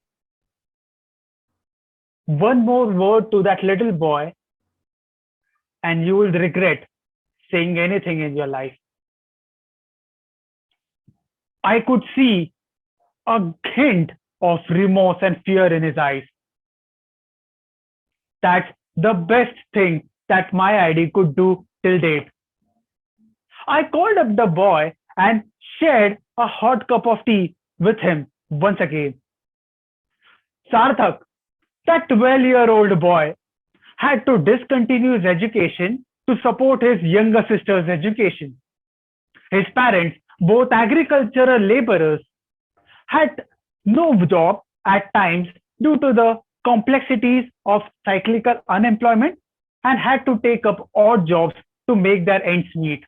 "One more word to that little boy and you will regret saying anything in your life." I could see a hint of remorse and fear in his eyes. That's the best thing that my ID could do till date. I called up the boy and shared a hot cup of tea with him once again. Sarthak, that 12-year-old boy, had to discontinue his education to support his younger sister's education. His parents, both agricultural laborers, had no job at times due to the complexities of cyclical unemployment and had to take up odd jobs to make their ends meet.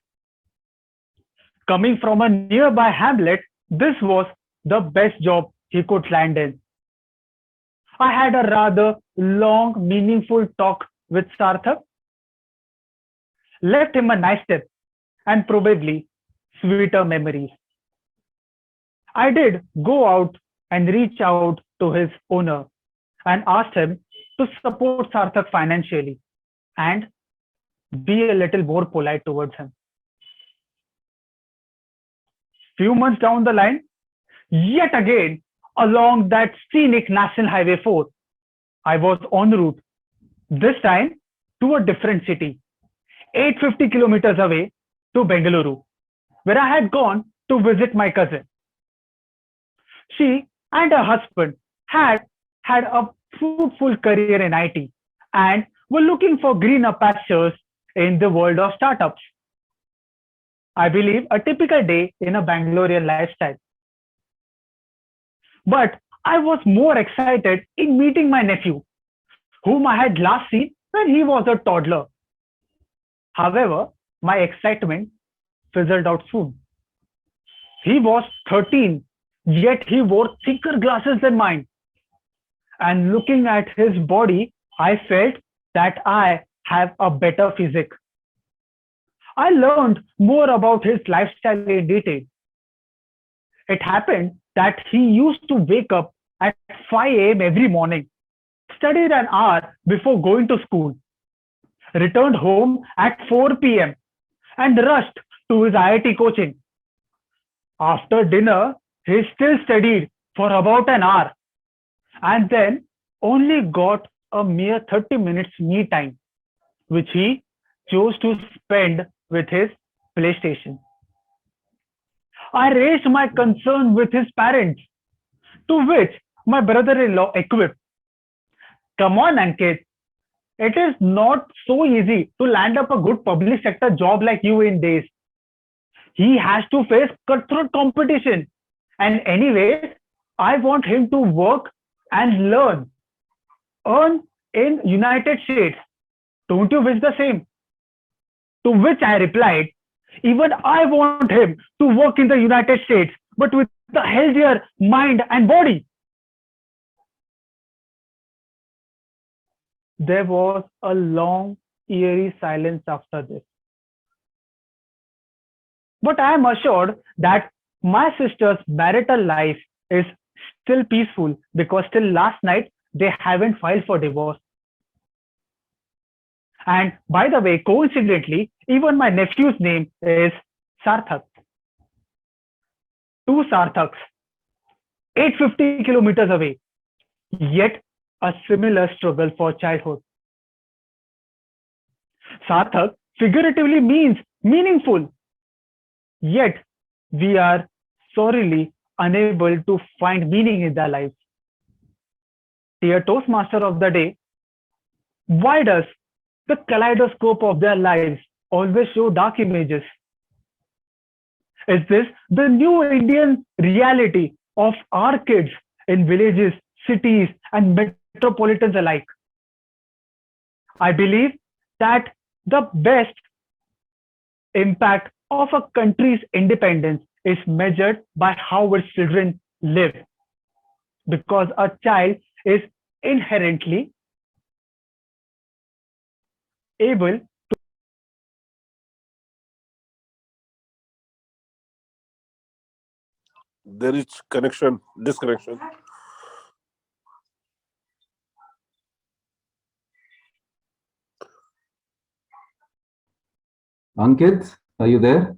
Coming from a nearby hamlet, this was the best job he could land in. I had a rather long, meaningful talk with Sarthak, left him a nice tip and probably sweeter memories. I did go out and reach out to his owner and asked him to support Sarthak financially and be a little more polite towards him. Few months down the line, yet again, along that scenic National Highway 4, I was en route, this time to a different city, 850 kilometers away to Bengaluru, where I had gone to visit my cousin. She and her husband had had a fruitful career in IT and were looking for greener pastures in the world of startups. I believe a typical day in a Bangalorean lifestyle. But I was more excited in meeting my nephew, whom I had last seen when he was a toddler. However, my excitement fizzled out soon. He was 13, yet he wore thicker glasses than mine. And looking at his body, I felt that I have a better physique. I learned more about his lifestyle in detail. It happened that he used to wake up at 5 a.m. every morning, studied an hour before going to school, returned home at 4 p.m. and rushed to his IIT coaching. After dinner, he still studied for about an hour and then only got a mere 30 minutes me time, which he chose to spend with his PlayStation. I raised my concern with his parents, to which my brother-in-law equipped, "Come on, Ankit, it is not so easy to land up a good public sector job like you in days. He has to face cutthroat competition. And anyways, I want him to work and learn, earn in United States. Don't you wish the same?" To which I replied, "Even I want him to work in the United States, but with a healthier mind and body." There was a long, eerie silence after this. But I am assured that my sister's marital life is still peaceful because till last night they haven't filed for divorce. And by the way, coincidentally, even my nephew's name is Sarthak. Two Sarthaks, 850 kilometers away, yet a similar struggle for childhood. Sarthak figuratively means meaningful, yet we are sorely unable to find meaning in their lives. Dear Toastmaster of the day, why does the kaleidoscope of their lives always show dark images? Is this the new Indian reality of our kids in villages, cities, and metropolitans alike? I believe that the best impact of a country's independence is measured by how its children live, because a child is inherently able. There is disconnection. Ankit, are you there?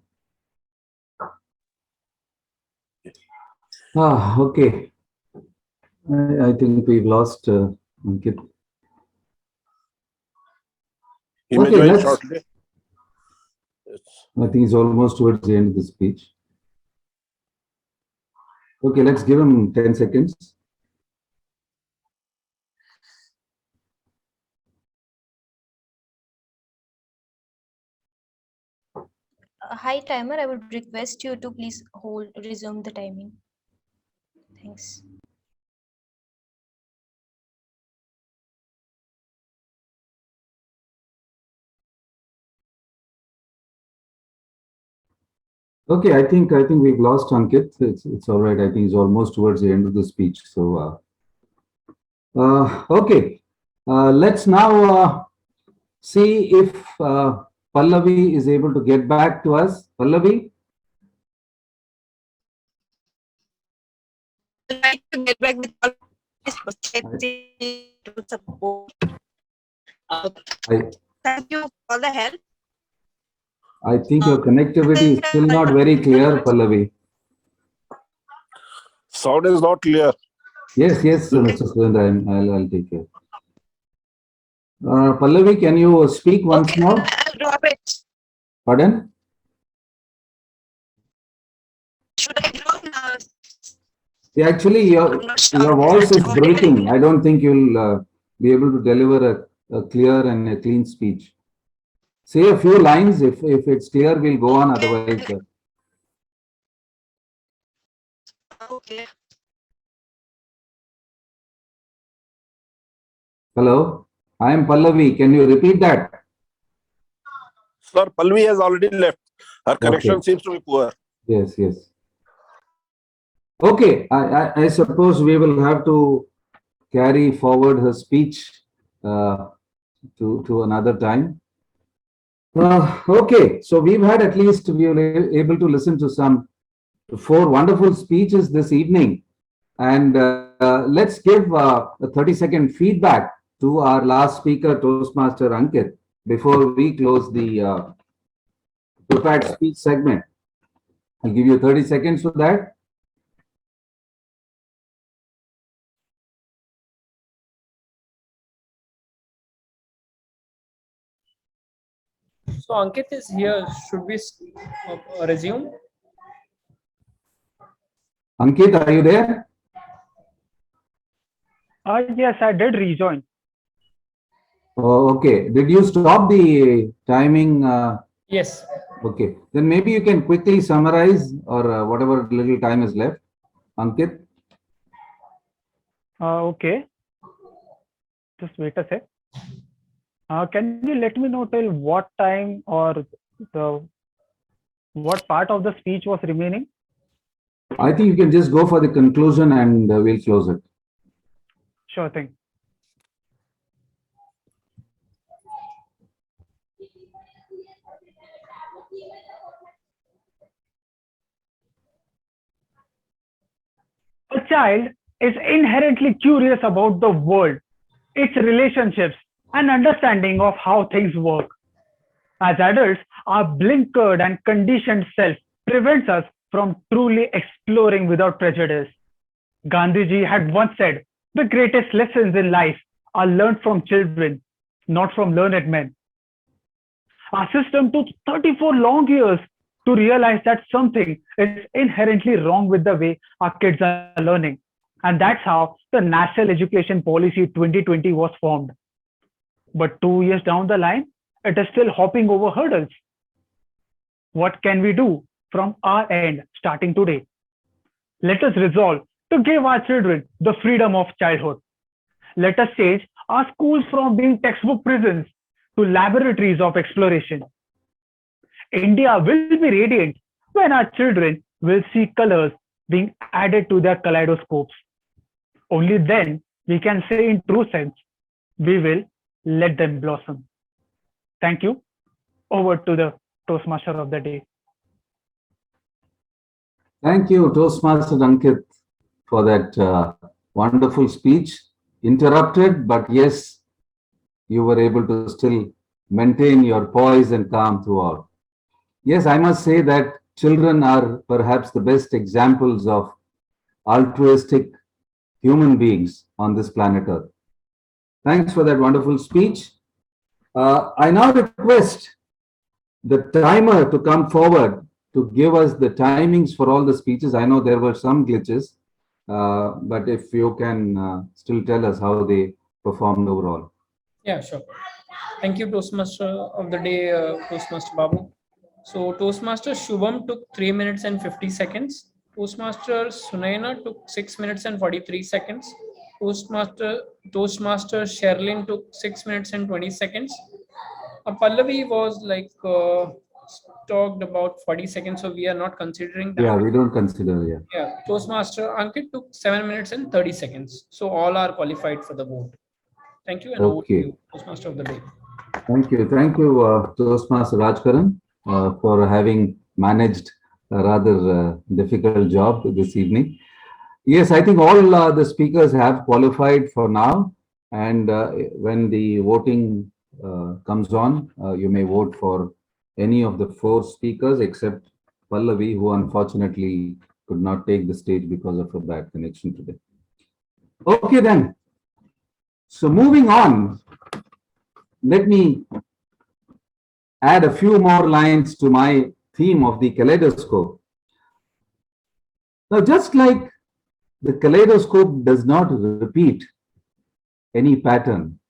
Okay. I think we've lost Ankit. He may Okay, join shortly. I think he's almost towards the end of the speech. Okay, let's give him 10 seconds. Hi, timer. I would request you to please resume the timing. Thanks. Okay, I think we've lost Ankit. It's all right. I think he's almost towards the end of the speech. So okay, let's now see if Pallavi is able to get back to us. Pallavi. I'd like to get back with all this perspective to support. Thank you for the help. I think your connectivity is still not very clear, Pallavi. Sound is not clear. Yes, Mr. Surendra, I'll take care. Pallavi, can you speak once more? I'll drop it. Pardon? Should I drop now? Yeah, actually, your voice is breaking. I don't think you'll be able to deliver a clear and a clean speech. Say a few lines. If it's clear, we'll go on. Otherwise, Okay. hello, I am Pallavi. Can you repeat that? Sir, Pallavi has already left. Her connection Okay. seems to be poor. Yes. Okay, I suppose we will have to carry forward her speech to another time. Okay, so we were able to listen to some 4 wonderful speeches this evening, and let's give a 30-second feedback to our last speaker, Toastmaster Ankit, before we close the prepared speech segment. I'll give you 30 seconds for that. So Ankit is here. Should we resume? Ankit, are you there? Yes, I did rejoin. Oh, okay. Did you stop the timing? Yes. Okay. Then maybe you can quickly summarize or whatever little time is left. Ankit? Okay. Just wait a sec. Can you let me know till what time or what part of the speech was remaining? I think you can just go for the conclusion and we'll close it. Sure thing. A child is inherently curious about the world, its relationships, and understanding of how things work. As adults, our blinkered and conditioned self prevents us from truly exploring without prejudice. Gandhiji had once said, the greatest lessons in life are learned from children, not from learned men. Our system took 34 long years to realize that something is inherently wrong with the way our kids are learning. And that's how the National Education Policy 2020 was formed. But 2 years down the line, it is still hopping over hurdles. What can we do from our end starting today? Let us resolve to give our children the freedom of childhood. Let us change our schools from being textbook prisons to laboratories of exploration. India will be radiant when our children will see colors being added to their kaleidoscopes. Only then we can say in true sense, we will let them blossom. Thank you. Over to the Toastmaster of the day. Thank you, Toastmaster Ankit, for that wonderful speech. Interrupted, but yes, you were able to still maintain your poise and calm throughout. Yes, I must say that children are perhaps the best examples of altruistic human beings on this planet Earth. Thanks for that wonderful speech. I now request the timer to come forward to give us the timings for all the speeches. I know there were some glitches, but if you can still tell us how they performed overall. Yeah, sure. Thank you, Toastmaster of the day, Toastmaster Babu. So Toastmaster Shubham took 3 minutes and 50 seconds. Toastmaster Sunaina took 6 minutes and 43 seconds. Toastmaster Sherlyn took 6 minutes and 20 seconds. Pallavi was like talked about 40 seconds, so we are not considering that. Yeah, we don't consider, yeah. Yeah, Toastmaster Ankit took 7 minutes and 30 seconds. So all are qualified for the vote. Thank you, and over to Okay. you, Toastmaster of the day. Thank you. Thank you, Toastmaster Rajkaran, for having managed a rather difficult job this evening. Yes, I think all the speakers have qualified for now. And when the voting comes on, you may vote for any of the 4 speakers except Pallavi, who unfortunately could not take the stage because of a bad connection today. Okay, then. So moving on, let me add a few more lines to my theme of the kaleidoscope. Now, just like the kaleidoscope does not repeat any pattern,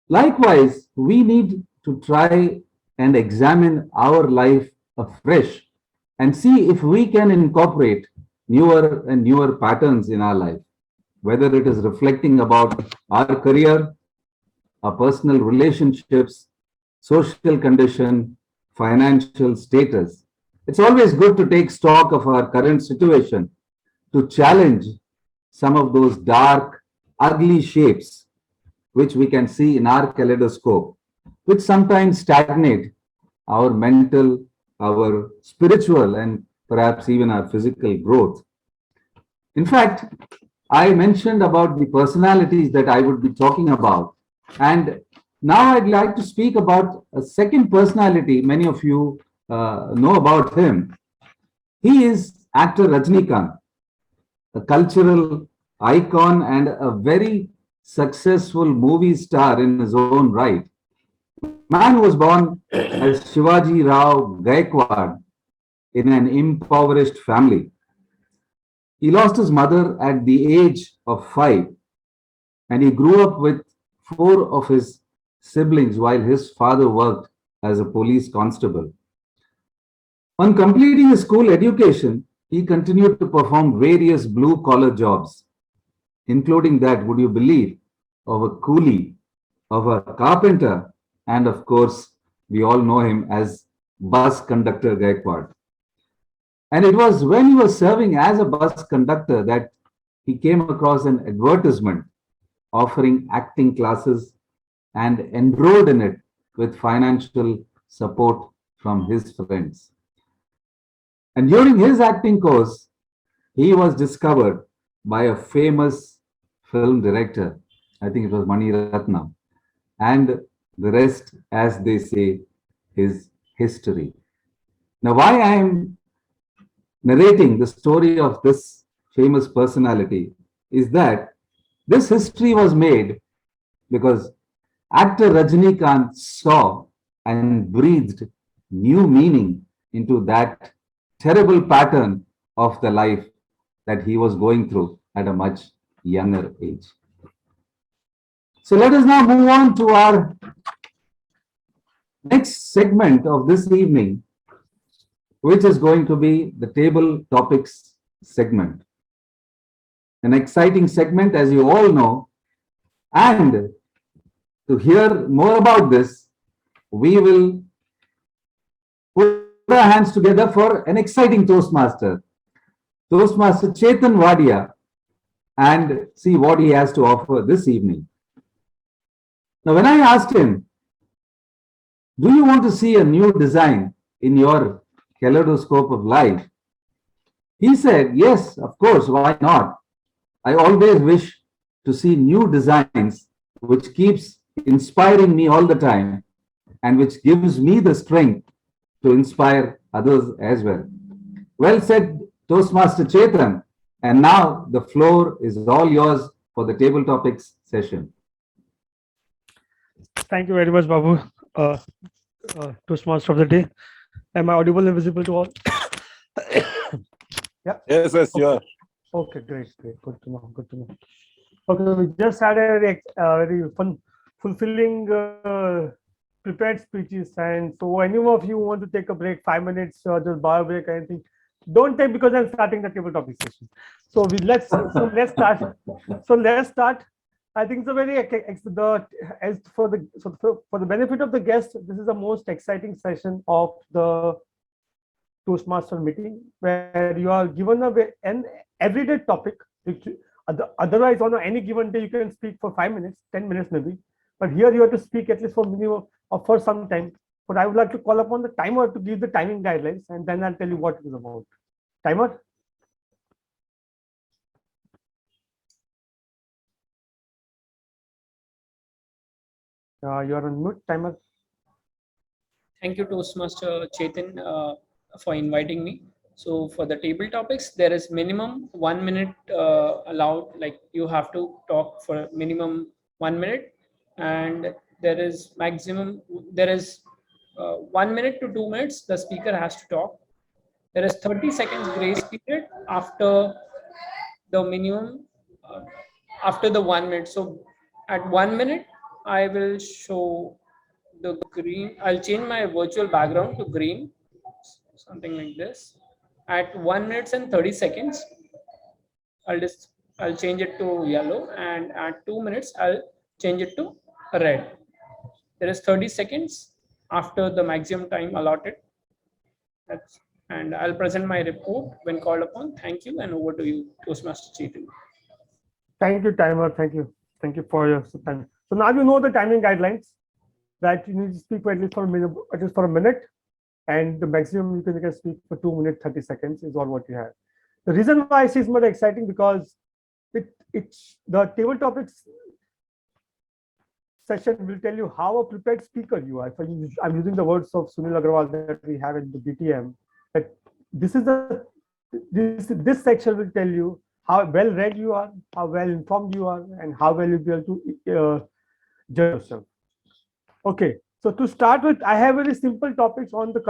likewise, we need to try and examine our life afresh and see if we can incorporate newer and newer patterns in our life, whether it is reflecting about our career, our personal relationships, social condition, financial status. It's always good to take stock of our current situation to challenge some of those dark, ugly shapes which we can see in our kaleidoscope, which sometimes stagnate our mental, our spiritual, and perhaps even our physical growth. In fact, I mentioned about the personalities that I would be talking about. And now I'd like to speak about a second personality. Many of you know about him. He is actor Rajnikant, a cultural icon and a very successful movie star in his own right. Man was born as Shivaji Rao Gaikwad in an impoverished family. He lost his mother at the age of 5, and he grew up with 4 of his siblings while his father worked as a police constable. On completing his school education, he continued to perform various blue-collar jobs, including that, would you believe, of a coolie, of a carpenter, and of course, we all know him as bus conductor Gaikwad. And it was when he was serving as a bus conductor that he came across an advertisement offering acting classes and enrolled in it with financial support from his friends. And during his acting course, he was discovered by a famous film director. I think it was Mani Ratnam. And the rest, as they say, is history. Now, why I am narrating the story of this famous personality is that this history was made because actor Rajnikant saw and breathed new meaning into that terrible pattern of the life that he was going through at a much younger age. So let us now move on to our next segment of this evening, which is going to be the table topics segment. An exciting segment, as you all know. And to hear more about this, we will put our hands together for an exciting Toastmaster, Toastmaster Chetan Wadia, and see what he has to offer this evening. Now, when I asked him, do you want to see a new design in your kaleidoscope of life? He said, yes, of course, why not? I always wish to see new designs which keeps inspiring me all the time and which gives me the strength to inspire others as well. Well said, Toastmaster Chetan. And now the floor is all yours for the table topics session. Thank you very much, Babu, Toastmaster of the day. Am I audible and visible to all? Yeah. Yes, yes, you are. Okay, great. Good to know. Good to know. Okay, we just had a very fun, fulfilling prepared speeches, and so any of you want to take a break, 5 minutes, just bar break, anything, don't take, because I'm starting the table topic session. So let's start. So let's start. I think it's a very for the benefit of the guests, this is the most exciting session of the Toastmaster meeting, where you are given an everyday topic. Otherwise, on any given day, you can speak for 5 minutes, 10 minutes maybe. But here you have to speak at least for minimum or for some time. But I would like to call upon the timer to give the timing guidelines, and then I'll tell you what it is about. Timer. You're on mute, timer. Thank you, Toastmaster Chetan, for inviting me. So for the table topics, there is minimum 1 minute allowed. Like you have to talk for minimum 1 minute, and there is maximum. There is 1 minute to 2 minutes. The speaker has to talk. There is 30 seconds grace period after the minimum, after the 1 minute. So at 1 minute, I will show the green. I'll change my virtual background to green, something like this. At 1 minute and 30 seconds, I'll change it to yellow, and at 2 minutes, I'll change it to red. There is 30 seconds after the maximum time allotted. And I'll present my report when called upon. Thank you, and over to you, Toastmaster Chetan. Thank you, timer. Thank you. Thank you for your time. So now you know the timing guidelines, that you need to speak for at least for a minute, and the maximum you can speak for 2 minutes 30 seconds is all what you have. The reason why I say it's more exciting because it's the table topics session will tell you how a prepared speaker you are. I'm using the words of Sunil Agrawal that we have in the BTM. That this section will tell you how well read you are, how well informed you are, and how well you'll be able to judge yourself. Okay, so to start with, I have very simple topics on the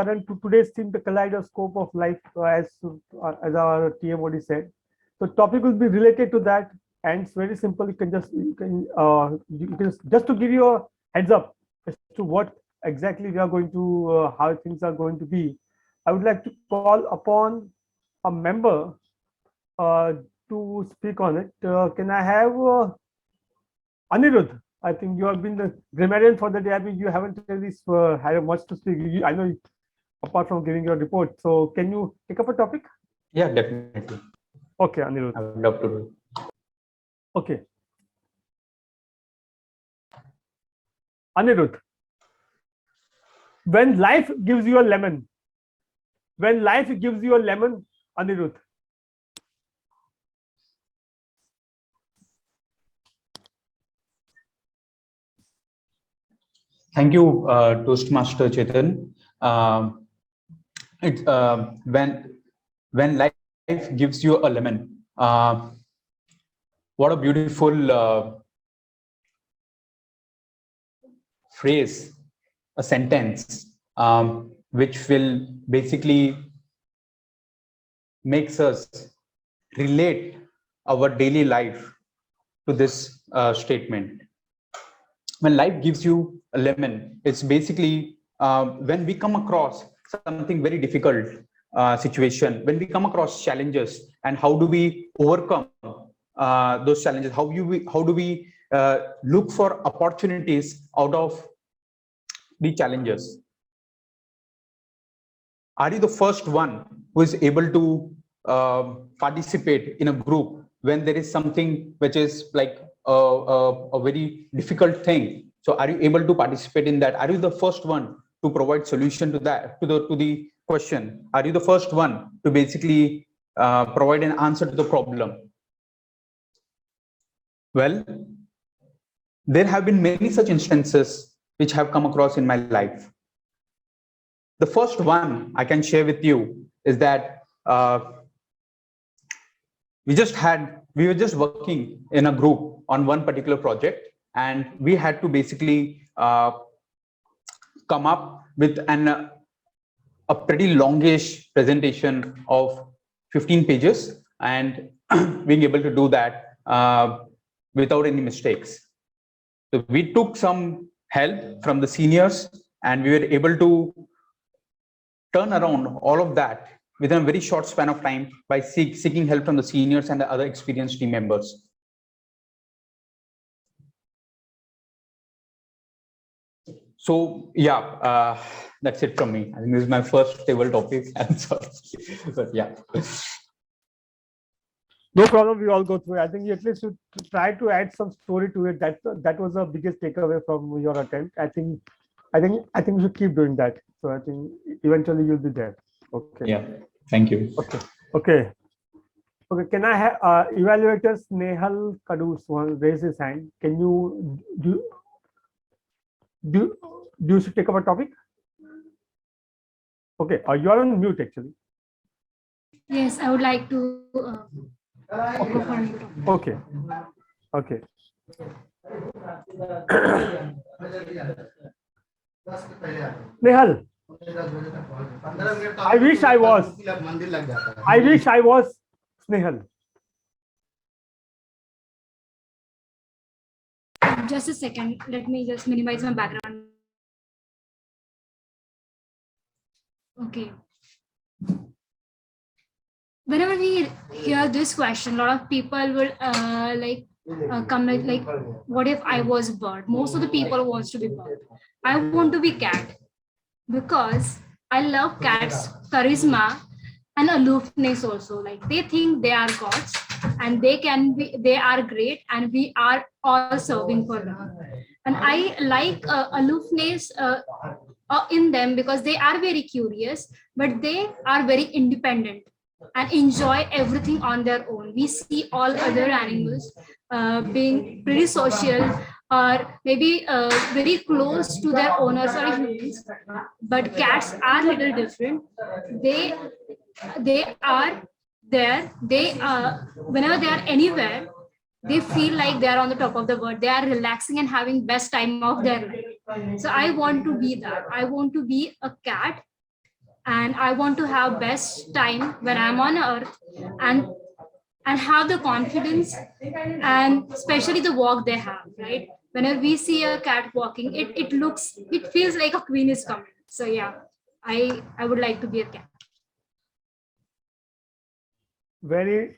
today's theme, the kaleidoscope of life, as our TM already said. So topic will be related to that, and it's very simple. You can just to give you a heads up as to what exactly we are going to, how things are going to be. I would like to call upon a member to speak on it. Can I have Anirudh? I think you have been the grammarian for the day. I mean, you haven't really had much to speak. I know, apart from giving your report. So, can you take up a topic? Yeah, definitely. Okay, Anirudh. I would love to do. Okay. Anirudh, when life gives you a lemon, Anirudh. Thank you, Toastmaster Chetan. When life gives you a lemon, what a beautiful phrase, a sentence, which will basically makes us relate our daily life to this statement. When life gives you a lemon, it's basically when we come across something very difficult situation, when we come across challenges, and how do we overcome those challenges? How do we look for opportunities out of the challenges? Are you the first one who is able to participate in a group when there is something which is like a very difficult thing? So are you able to participate in that? Are you the first one to provide solution to that, to the question? Are you the first one to basically provide an answer to the problem? Well, there have been many such instances which have come across in my life. The first one I can share with you is that we were just working in a group on one particular project, and we had to basically come up with a pretty longish presentation of 15 pages, and being able to do that without any mistakes. So we took some help from the seniors, and we were able to turn around all of that within a very short span of time by seeking help from the seniors and the other experienced team members. So yeah, that's it from me. I think this is my first table topic. I'm sorry, but yeah. No problem. We all go through it. I think you at least should try to add some story to it. That was the biggest takeaway from your attempt. I think you should keep doing that. So I think eventually you'll be there. Okay. Yeah. Thank you. Okay. Can I have evaluators Nehal Kadus raise his hand? Can you do you should take up a topic? Okay. You are on mute actually. Yes, I would like to go for a new topic. Okay. Nehal, I wish I was Snehal. Just a second. Let me just minimize my background. Okay. Whenever we hear this question, a lot of people will come like, what if I was a bird? Most of the people wants to be bird. I want to be cat because I love cats' charisma and aloofness also. Like they think they are gods and they are great and we are all serving for them. And I like aloofness in them because they are very curious, but they are very independent and enjoy everything on their own. We see all other animals being pretty social or maybe very close to their owners or humans, but cats are little different. They are there. Whenever they are anywhere, they feel like they are on the top of the world. They are relaxing and having best time of their life. So I want to be that. I want to be a cat and I want to have best time when I'm on earth and have the confidence and especially the walk they have, right? Whenever we see a cat walking, it feels like a queen is coming. So yeah, I would like to be a cat. Very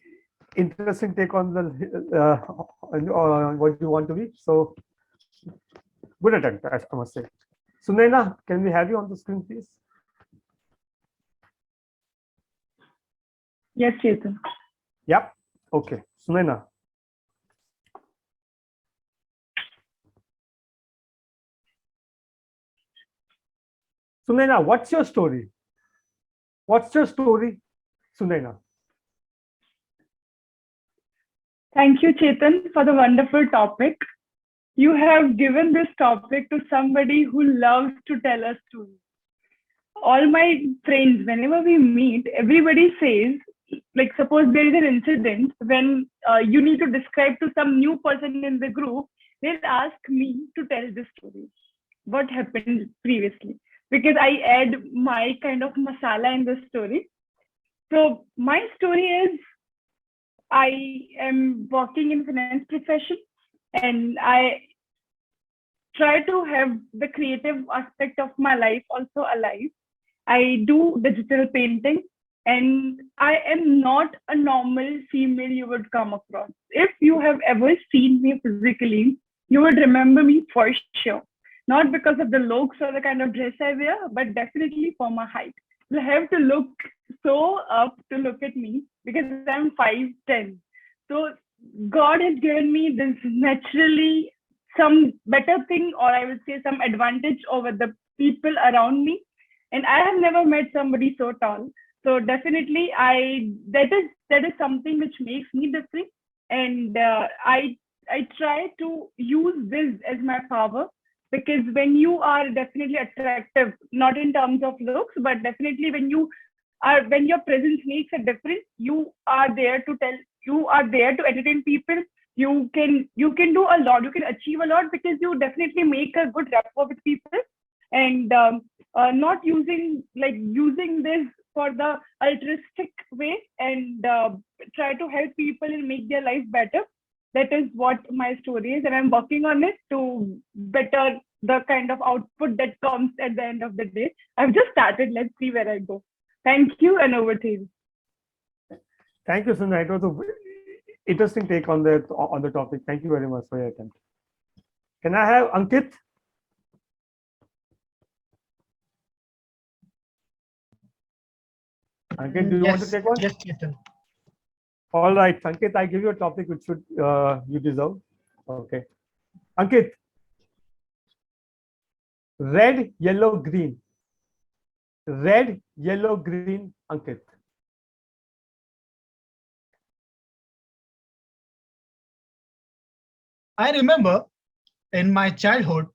interesting take on the what you want to be. So good attempt, I must say. Sunaina, can we have you on the screen, please? Yes, Chetan. Yep. Okay. Sunaina. Sunaina, what's your story? What's your story, Sunaina? Thank you, Chetan, for the wonderful topic. You have given this topic to somebody who loves to tell a story. All my friends, whenever we meet, everybody says, like suppose there is an incident when you need to describe to some new person in the group, they'll ask me to tell the story. What happened previously? Because I add my kind of masala in the story. So my story is, I am working in finance profession and I try to have the creative aspect of my life also alive. I do digital painting and I am not a normal female you would come across. If you have ever seen me physically, you would remember me for sure. Not because of the looks or the kind of dress I wear, but definitely for my height. You have to look so up to look at me because I'm 5'10". So God has given me this naturally some better thing, or I would say some advantage over the people around me. And I have never met somebody so tall. So definitely that is something which makes me different. And I try to use this as my power, because when you are definitely attractive, not in terms of looks, but definitely when your presence makes a difference, you are there to entertain people. You can do a lot, you can achieve a lot, because you definitely make a good rapport with people. And not using this for the altruistic way, and try to help people and make their life better. That is what my story is, and I'm working on it to better the kind of output that comes at the end of the day. I've just started. Let's see where I go. Thank you, and over to you. Thank you, Sunil. It was an interesting take on the topic. Thank you very much for your attempt. Can I have Ankit? Ankit, do you want to take one? Yes, Chetan. All right, Ankit, I give you a topic which should you deserve. Okay. Ankit, red, yellow, green. Red, yellow, green, Ankit. I remember in my childhood,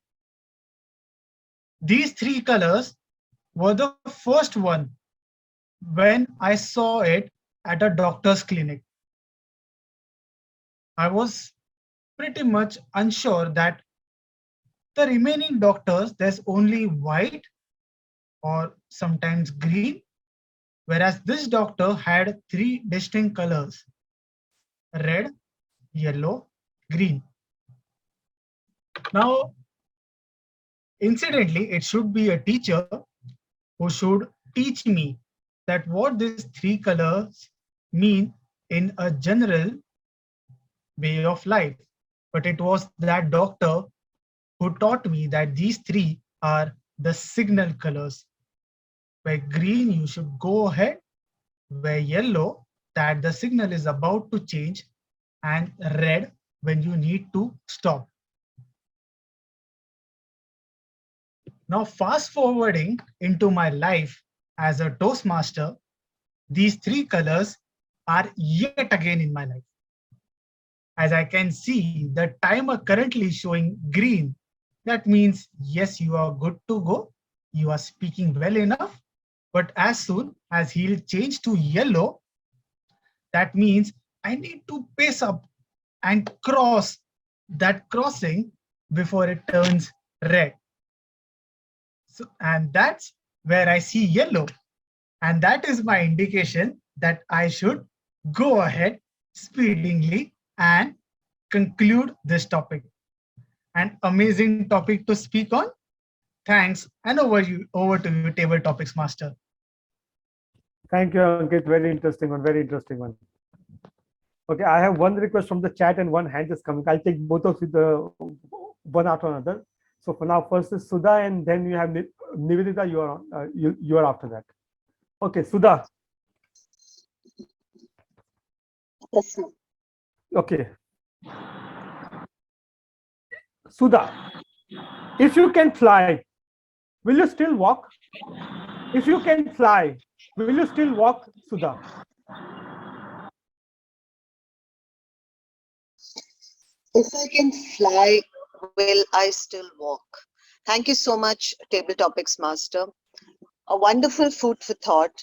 these three colors were the first one when I saw it at a doctor's clinic. I was pretty much unsure that the remaining doctors, there's only white or sometimes green, whereas this doctor had three distinct colors: red, yellow, green. Now, incidentally, it should be a teacher who should teach me that what these three colors mean in a general way of life. But it was that doctor who taught me that these three are the signal colors. Where green, you should go ahead. Where yellow, that the signal is about to change. And red, when you need to stop. Now, fast forwarding into my life as a Toastmaster, these three colors are yet again in my life. As I can see, the timer currently showing green. That means, yes, you are good to go. You are speaking well enough. But as soon as he'll change to yellow, that means I need to pace up and cross that crossing before it turns red. So, and that's where I see yellow. And that is my indication that I should go ahead speedingly and conclude this topic. An amazing topic to speak on. Thanks, and over to you, Table Topics Master. Thank you, Ankit. Very interesting one. Very interesting one. Okay, I have one request from the chat and one hand is coming. I'll take both of you the one after another. So for now, first is Sudha, and then you have Nivedita. You are on. You are after that. Okay, Sudha. Yes, sir. Okay. Sudha, if you can fly, will you still walk? If you can fly, will you still walk, Sudha? If I can fly, will I still walk? Thank you so much, Table Topics Master. A wonderful food for thought.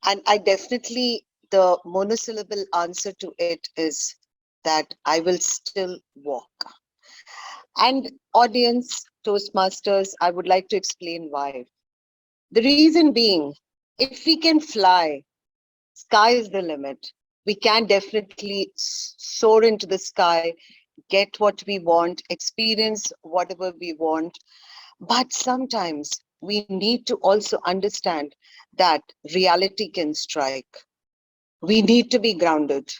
And I definitely, the monosyllable answer to it is that I will still walk. And audience, Toastmasters, I would like to explain why. The reason being, if we can fly, sky is the limit. We can definitely soar into the sky, get what we want, experience whatever we want. But sometimes we need to also understand that reality can strike. We need to be grounded.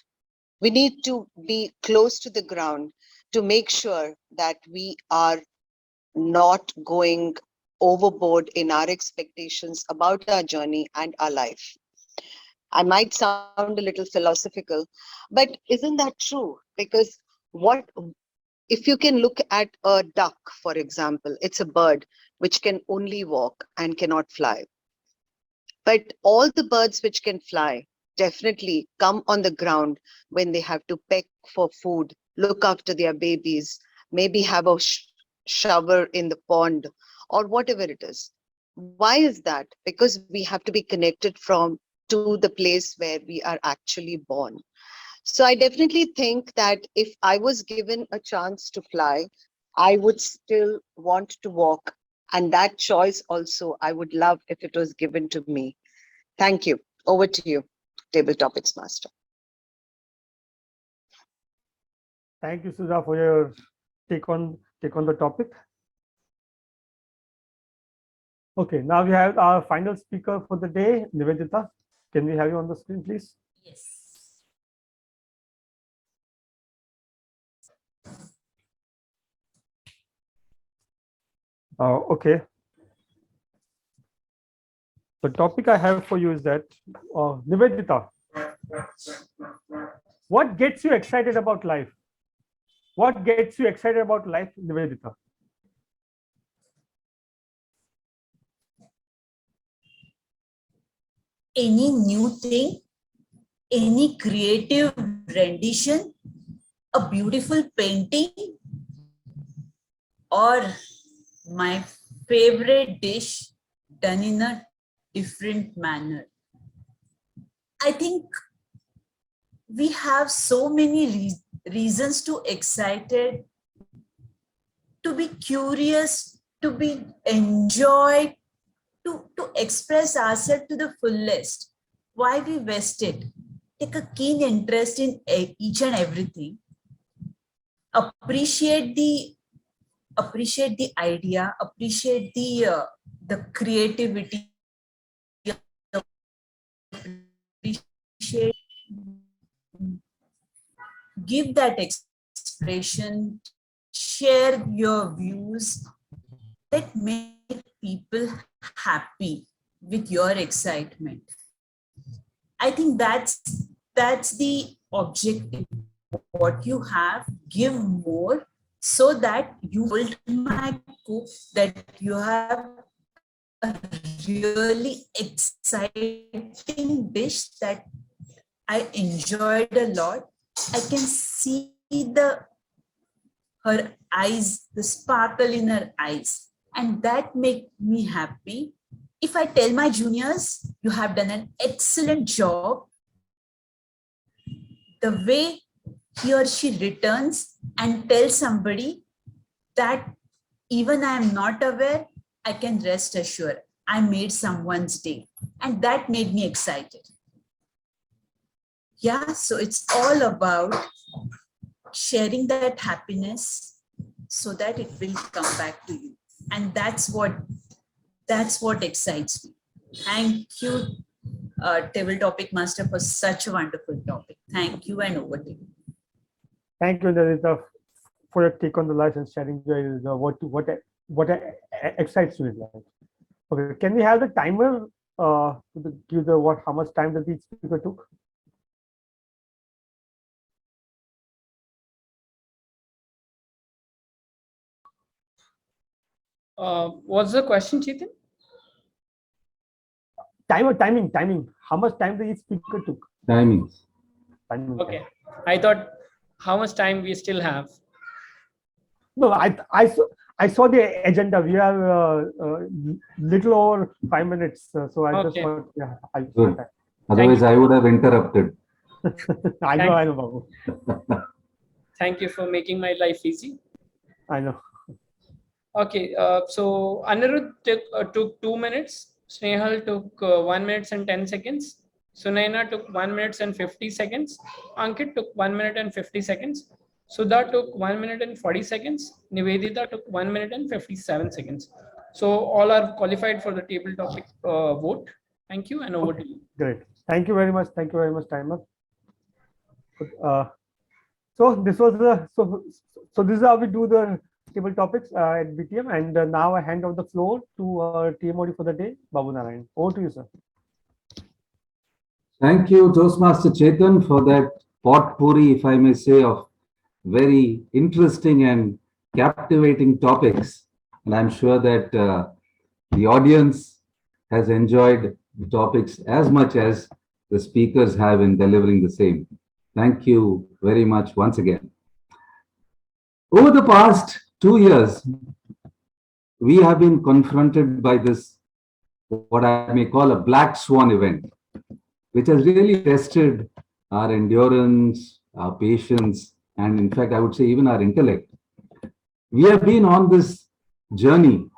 We need to be close to the ground to make sure that we are not going overboard in our expectations about our journey and our life. I might sound a little philosophical, but isn't that true? Because if you can look at a duck, for example, it's a bird which can only walk and cannot fly. But all the birds which can fly definitely come on the ground when they have to peck for food, look after their babies, maybe have a shower in the pond or whatever it is. Why is that? Because we have to be connected to the place where we are actually born. So I definitely think that if I was given a chance to fly, I would still want to walk. And that choice also, I would love if it was given to me. Thank you. Over to you, Table Topics Master. Thank you, Sudha, for your take on the topic. Okay, now we have our final speaker for the day, Nivedita. Can we have you on the screen, please? Yes. Okay. The topic I have for you is that, Nivedita, what gets you excited about life? What gets you excited about life, Nivedita? Any new thing, any creative rendition, a beautiful painting, or my favorite dish done in a different manner. I think we have so many reasons to excited, to be curious, to be enjoyed, to express ourselves to the fullest. Why we waste it? Take a keen interest in each and everything. Appreciate the idea, appreciate the creativity, appreciate, give that expression, share your views that make people happy with your excitement. I think that's the objective. What you have, give more, so that you hold my hope that you have a really exciting dish that I enjoyed a lot. I can see her eyes, the sparkle in her eyes, and that make me happy. If I tell my juniors, you have done an excellent job, the way he or she returns and tells somebody that even I am not aware, I can rest assured I made someone's day, and that made me excited. Yeah, so it's all about sharing that happiness so that it will come back to you, and that's what excites me. Thank you, Table Topic Master, for such a wonderful topic. Thank you, and over to you. Thank you, Nivedita, for your take on the life and sharing what excites you in life. Okay, can we have the timer to give the how much time that each speaker took? What's the question, Chetan? Timing. How much time did each speaker took? Timings. Okay, I thought how much time we still have. No, I saw the agenda. We have little over 5 minutes, so I just thought, yeah. Good. Otherwise, I would have interrupted. I know, Babu. Thank you for making my life easy. I know. Okay, so Anirudh took 2 minutes. Snehal took 1 minute and 10 seconds. Sunaina took 1 minute and 50 seconds. Ankit took 1 minute and 50 seconds. Sudha took 1 minute and 40 seconds. Nivedita took 1 minute and 57 seconds. So all are qualified for the table topic vote. Thank you, and over to you. Great. Thank you very much. Thank you very much, timer. So this was the so this is how we do the table topics at BTM, and now I hand over the floor to our TMOD for the day, Babu Narayan. Over to you, sir. Thank you, Toastmaster Chetan, for that potpourri, if I may say, of very interesting and captivating topics. And I'm sure that the audience has enjoyed the topics as much as the speakers have in delivering the same. Thank you very much once again. Over the past 2 years, we have been confronted by this, what I may call a black swan event, which has really tested our endurance, our patience, and in fact, I would say even our intellect. We have been on this journey,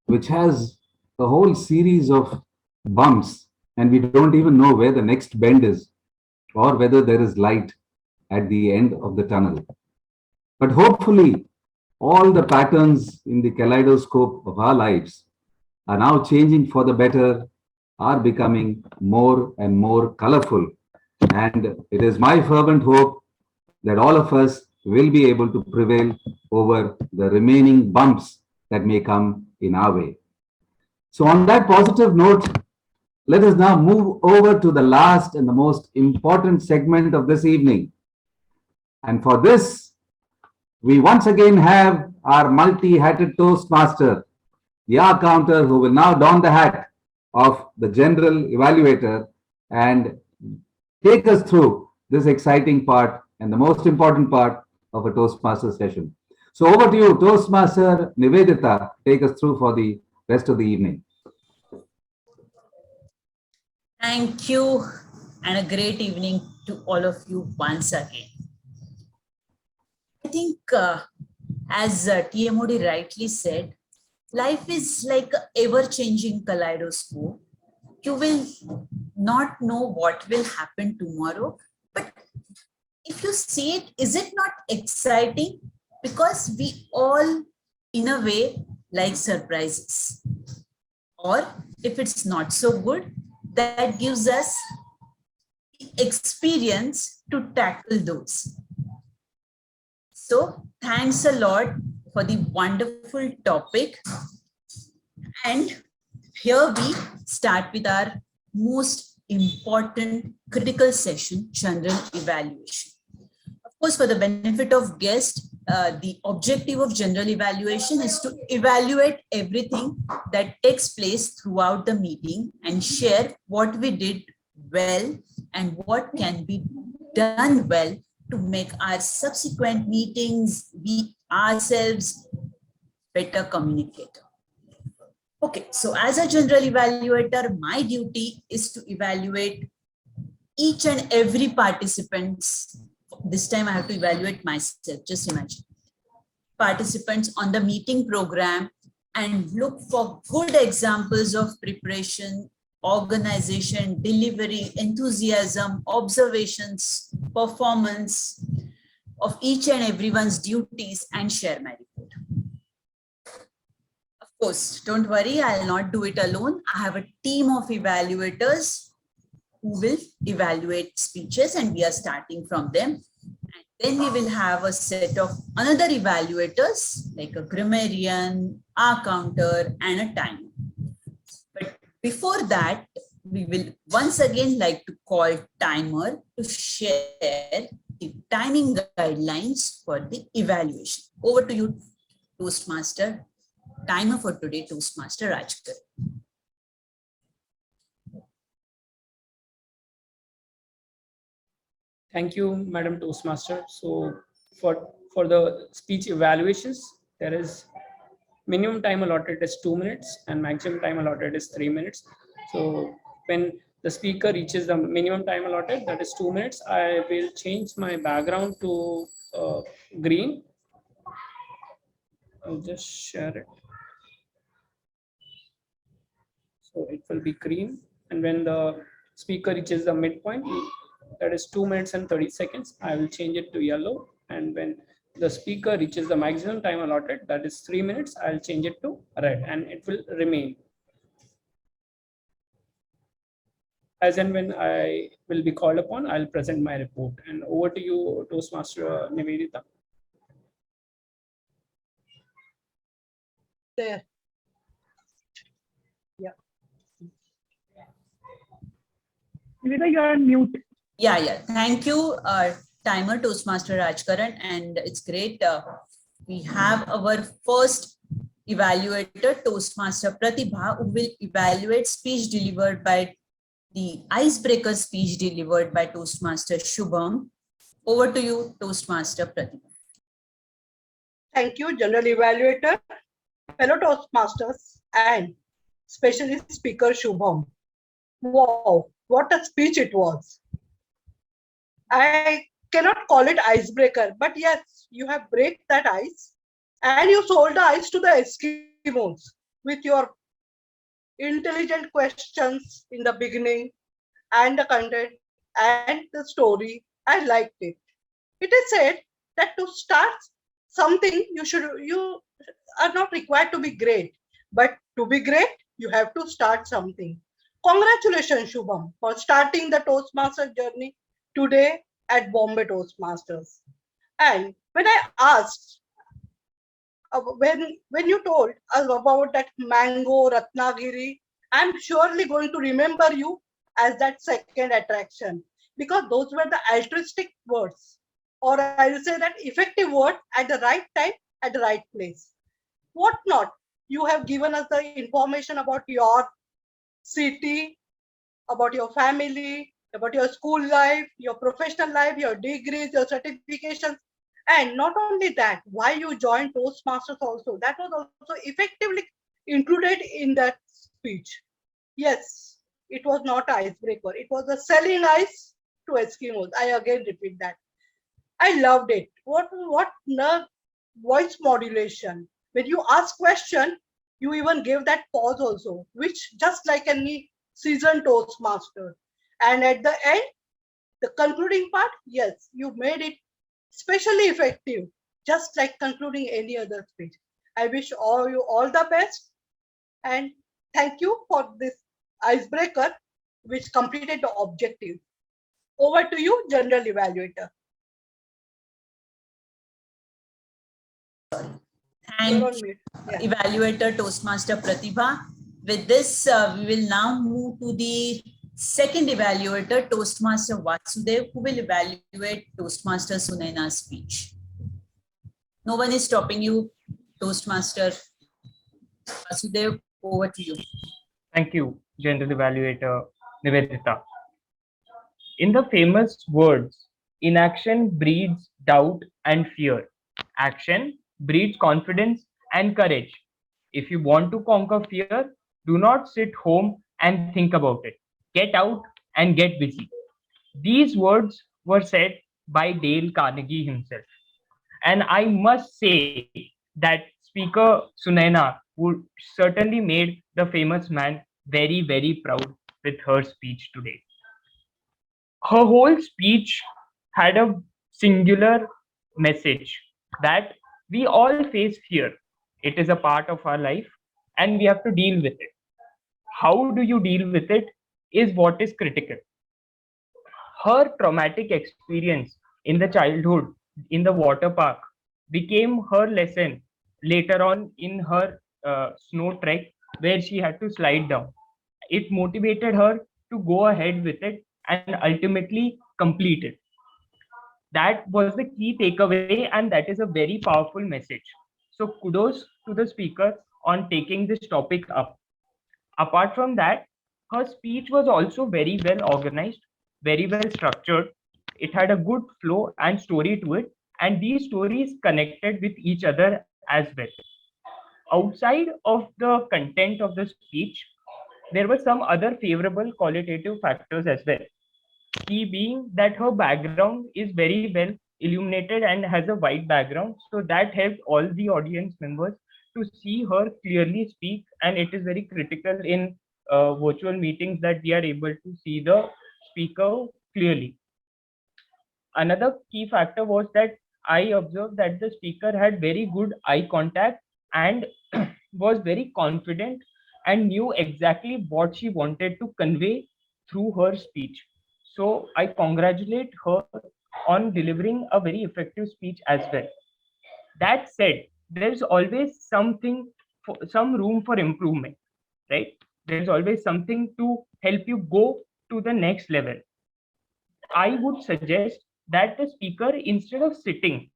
which has a whole series of bumps, and we don't even know where the next bend is or whether there is light at the end of the tunnel. But hopefully, all the patterns in the kaleidoscope of our lives are now changing for the better, are becoming more and more colorful. And it is my fervent hope that all of us will be able to prevail over the remaining bumps that may come in our way. So on that positive note, let us now move over to the last and the most important segment of this evening. And for this, we once again have our multi-hatted Toastmaster, the counter, who will now don the hat of the general evaluator and take us through this exciting part and the most important part of a Toastmaster session. So over to you, Toastmaster Nivedita, take us through for the rest of the evening. Thank you, and a great evening to all of you once again. I think, as TMOD rightly said, life is like an ever-changing kaleidoscope. You will not know what will happen tomorrow, but if you see it, is it not exciting? Because we all, in a way, like surprises. Or if it's not so good, that gives us experience to tackle those. So thanks a lot for the wonderful topic. And here we start with our most important critical session, general evaluation. Of course, for the benefit of guests, the objective of general evaluation is to evaluate everything that takes place throughout the meeting and share what we did well and what can be done well to make our subsequent meetings, we ourselves, better communicator. Okay, so as a general evaluator, my duty is to evaluate each and every participants. This time I have to evaluate myself, just imagine. Participants on the meeting program and look for good examples of preparation, organization, delivery, enthusiasm, observations, performance of each and everyone's duties and share my report. Of course, don't worry, I'll not do it alone. I have a team of evaluators who will evaluate speeches and we are starting from them. And then we will have a set of another evaluators like a grammarian, a counter and a timer. But before that, we will once again like to call timer to share the timing guidelines for the evaluation. Over to you, Toastmaster. Timer for today, Toastmaster Rajkar. Thank you, Madam Toastmaster. So for the speech evaluations, there is minimum time allotted is 2 minutes and maximum time allotted is 3 minutes. So when the speaker reaches the minimum time allotted, that is 2 minutes, I will change my background to green. I'll just share it. So it will be green. And when the speaker reaches the midpoint, that is 2 minutes and 30 seconds, I will change it to yellow. And when the speaker reaches the maximum time allotted, that is 3 minutes, I'll change it to red and it will remain. As and when I will be called upon, I'll present my report. And over to you, Toastmaster Nivedita. There. Yeah. Nivedita, you're on mute. Yeah. Thank you, timer Toastmaster Rajkaran. And it's great. We have our first evaluator, Toastmaster Pratibha, who will evaluate speech delivered by the icebreaker speech delivered by Toastmaster Shubham. Over to you, Toastmaster Pratibha. Thank you, General Evaluator, fellow Toastmasters, and especially Speaker Shubham. Wow, what a speech it was. I cannot call it icebreaker, but yes, you have break that ice and you sold the ice to the Eskimos with your intelligent questions in the beginning and the content and the story. I liked it. It is said that to start something, you are not required to be great, but to be great, you have to start something. Congratulations, Shubham, for starting the Toastmaster journey today at Bombay Toastmasters. And when I asked, when you told us about that mango Ratnagiri I'm surely going to remember you as that second attraction, because those were the altruistic words, or I will say that effective word at the right time, at the right place. What not? You have given us the information about your city, about your family, about your school life, your professional life, your degrees, your certifications, and not only that, why you joined Toastmasters also. That was also effectively included in that speech. Yes, it was not icebreaker. It was a selling ice to Eskimos. I again repeat that. I loved it. What nerve voice modulation. When you ask question, you even gave that pause also, which just like any seasoned Toastmaster. And at the end, the concluding part, yes, you made it especially effective, just like concluding any other speech. I wish all you all the best, and thank you for this icebreaker, which completed the objective. Over to you, General Evaluator. And Evaluator Toastmaster Pratibha. With this, we will now move to the second evaluator, Toastmaster Vasudev, who will evaluate Toastmaster Sunaina's speech. No one is stopping you, Toastmaster Vasudev. Over to you. Thank you, General Evaluator Nivedita. In the famous words, inaction breeds doubt and fear. Action breeds confidence and courage. If you want to conquer fear, do not sit home and think about it. Get out and get busy. These words were said by Dale Carnegie himself. And I must say that Speaker Sunaina would certainly made the famous man very, very proud with her speech today. Her whole speech had a singular message that we all face fear. It is a part of our life and we have to deal with it. How do you deal with it is what is critical. Her traumatic experience in the childhood in the water park became her lesson later on in her snow trek where she had to slide down. It motivated her to go ahead with it and ultimately complete it. That was the key takeaway, and that is a very powerful message. So kudos to the speaker on taking this topic up. Apart from that, her speech was also very well organized, very well structured. It had a good flow and story to it, and these stories connected with each other as well. Outside of the content of the speech, there were some other favorable qualitative factors as well. Key being that her background is very well illuminated and has a white background, so that helped all the audience members to see her clearly speak, and it is very critical in virtual meetings that we are able to see the speaker clearly. Another key factor was that I observed that the speaker had very good eye contact and was very confident and knew exactly what she wanted to convey through her speech. So I congratulate her on delivering a very effective speech as well. That said, there's always some room for improvement, right? There's always something to help you go to the next level. I would suggest that the speaker, instead of sitting,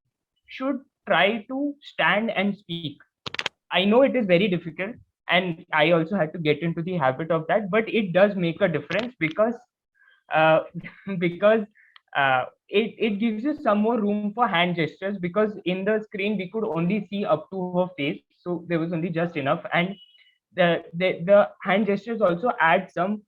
should try to stand and speak. I know it is very difficult, and I also had to get into the habit of that, but it does make a difference because uh, because it gives you some more room for hand gestures, because in the screen we could only see up to her face, so there was only just enough, and the hand gestures also add some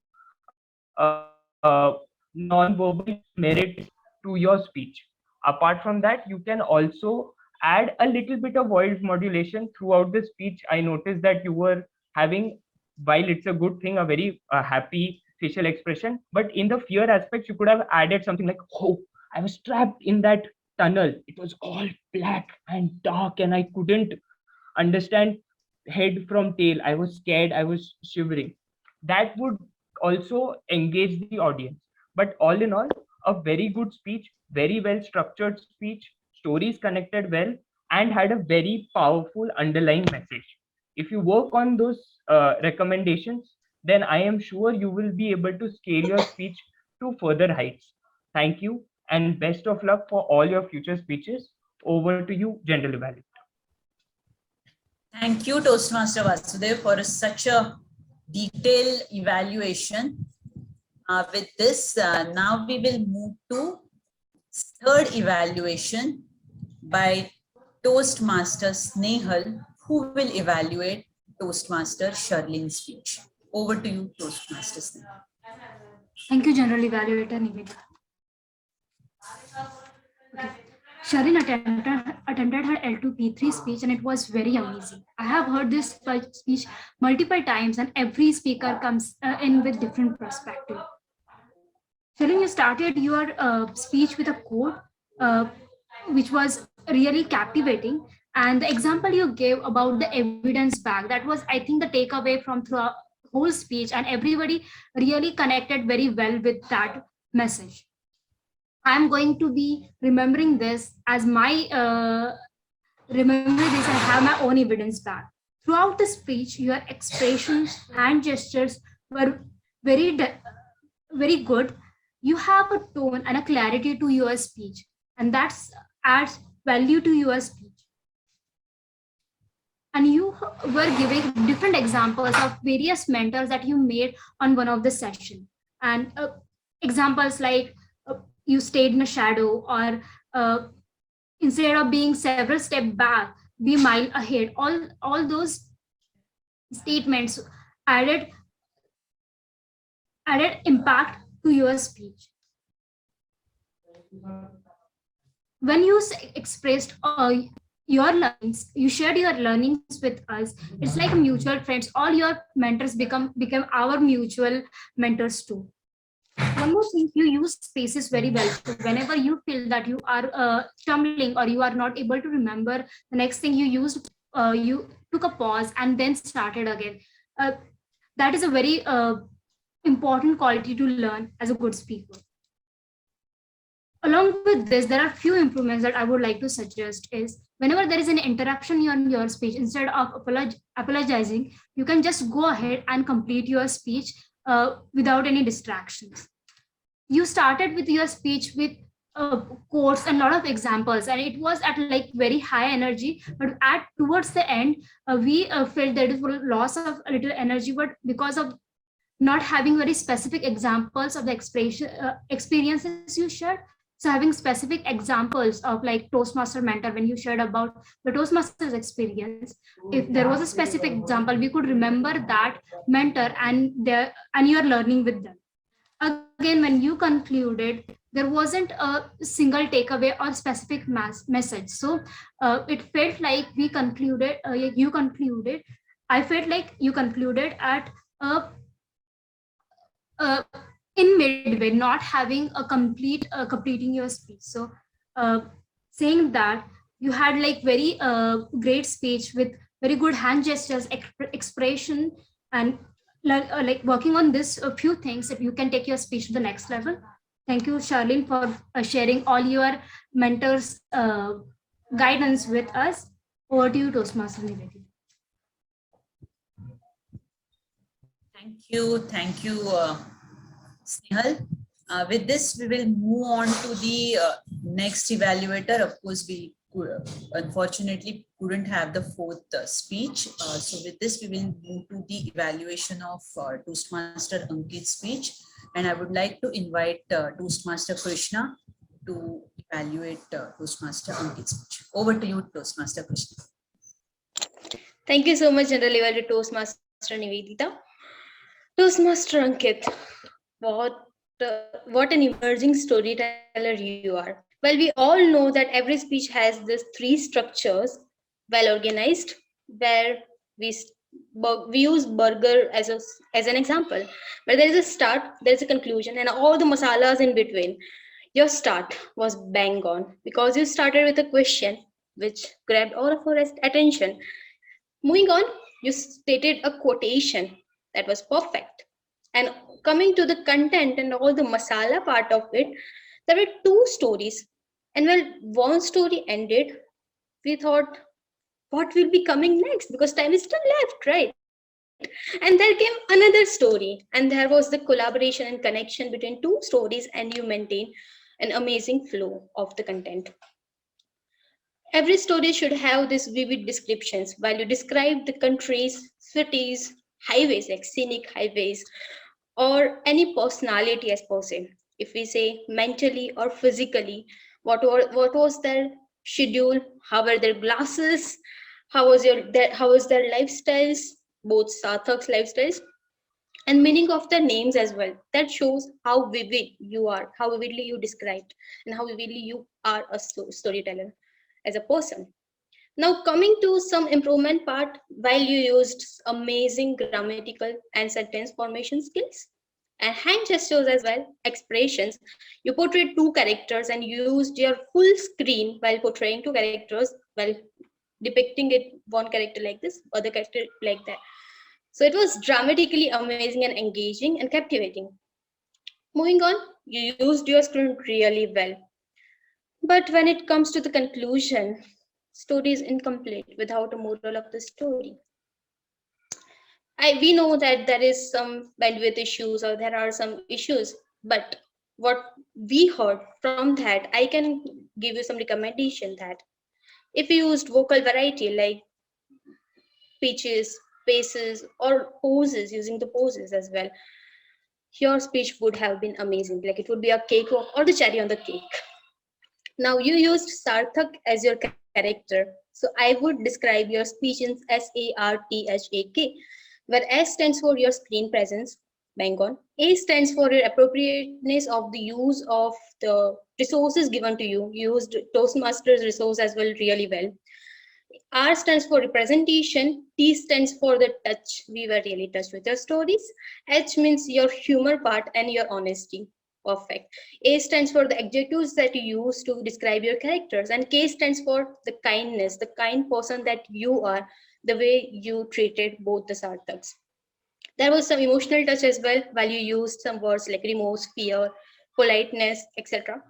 non-verbal merit to your speech. Apart from that, you can also add a little bit of voice modulation throughout the speech. I noticed that you were having, while it's a good thing, a very happy facial expression, but in the fear aspect, you could have added something like, "Oh, I was trapped in that tunnel. It was all black and dark, and I couldn't understand head from tail. I was scared. I was shivering." That would also engage the audience. But all in all, a very good speech, very well structured speech, stories connected well, and had a very powerful underlying message. If you work on those recommendations, then I am sure you will be able to scale your speech to further heights. Thank you and best of luck for all your future speeches. Over to you, General Evaluator. Thank you, Toastmaster Vasudev, for such a detailed evaluation. With this, now we will move to third evaluation by Toastmaster Snehal, who will evaluate Toastmaster Sharlin's speech. Over to you, Toastmaster Snehal. Thank you, General Evaluator Nivedita. Okay. Sharon attended her L2P3 speech and it was very amazing. I have heard this speech multiple times and every speaker comes in with different perspective. Sharon, you started your speech with a quote, which was really captivating. And the example you gave about the evidence bag, that was, I think, the takeaway from throughout whole speech, and everybody really connected very well with that message. I'm going to be remembering this as my I have my own evidence bag. Throughout the speech, your expressions, hand gestures were very good. You have a tone and a clarity to your speech, and that adds value to your speech. And you were giving different examples of various mentors that you made on one of the session, and examples like you stayed in a shadow, or instead of being several steps back, be a mile ahead. All those statements added impact to your speech. When you expressed your learnings, you shared your learnings with us. It's like mutual friends. All your mentors become our mutual mentors too. One more thing, you use spaces very well. So whenever you feel that you are stumbling or you are not able to remember the next thing you used, you took a pause and then started again. That is a very important quality to learn as a good speaker. Along with this, there are few improvements that I would like to suggest is whenever there is an interruption in your speech, instead of apologizing, you can just go ahead and complete your speech without any distractions. You started with your speech with quotes and a lot of examples, and it was at like very high energy, but towards the end, we felt there is a loss of a little energy, but because of not having very specific examples of the experiences you shared. So having specific examples of like Toastmaster mentor, when you shared about the Toastmasters experience, if there was a specific example, we could remember that mentor and you're learning with them. Again, when you concluded, there wasn't a single takeaway or specific message. So it felt like we concluded, you concluded, I felt like you concluded at in midway, not having a completing your speech. So saying that you had like very great speech with very good hand gestures, expression, and like working on this a few things that you can take your speech to the next level. Thank you, Charlene, for sharing all your mentors guidance with us. Over to you, Toastmaster Nivedita. Thank you, Snehal. With this, we will move on to the next evaluator. Of course, we unfortunately couldn't have the fourth speech. So with this, we will move to the evaluation of Toastmaster Ankit's speech. And I would like to invite Toastmaster Krishna to evaluate Toastmaster Ankit's speech. Over to you, Toastmaster Krishna. Thank you so much, General Evaluator Toastmaster Nivedita. Toastmaster Ankit, what an emerging storyteller you are. Well, we all know that every speech has these three structures, well organized, where we use burger as an example. But there is a start, there is a conclusion, and all the masalas in between. Your start was bang on because you started with a question which grabbed all of our attention. Moving on, you stated a quotation that was perfect. And coming to the content and all the masala part of it, there were two stories. And when one story ended, we thought, what will be coming next? Because time is still left, right? And there came another story, and there was the collaboration and connection between two stories, and you maintain an amazing flow of the content. Every story should have these vivid descriptions while you describe the countries, cities, highways like scenic highways, or any personality as possible. If we say mentally or physically, what was their schedule? How were their glasses? How was their lifestyles? Both Sarthak's lifestyles and meaning of their names as well. That shows how vivid you are, how vividly you described, and how vividly you are a storyteller as a person. Now coming to some improvement part, while you used amazing grammatical and sentence formation skills and hand gestures as well, expressions, you portrayed two characters and used your full screen while portraying two characters, while depicting it one character like this, other character like that. So it was dramatically amazing and engaging and captivating. Moving on, you used your screen really well. But when it comes to the conclusion, story is incomplete without a moral of the story. We know that there is some bandwidth issues or there are some issues, but what we heard from that, I can give you some recommendation that if you used vocal variety like pitches, paces, or poses, using the poses as well, your speech would have been amazing. Like it would be a cakewalk or the cherry on the cake. Now you used Sarthak as your character. So I would describe your speech in SARTHAK, where S stands for your screen presence, bang on. A stands for your appropriateness of the use of the resources given to you. You used Toastmasters resource as well really well. R stands for representation. T stands for the touch. We were really touched with your stories. H means your humor part and your honesty. Perfect. A stands for the adjectives that you use to describe your characters. And K stands for the kindness, the kind person that you are, the way you treated both the Sarthaks. There was some emotional touch as well, while you used some words like remorse, fear, politeness, etc.,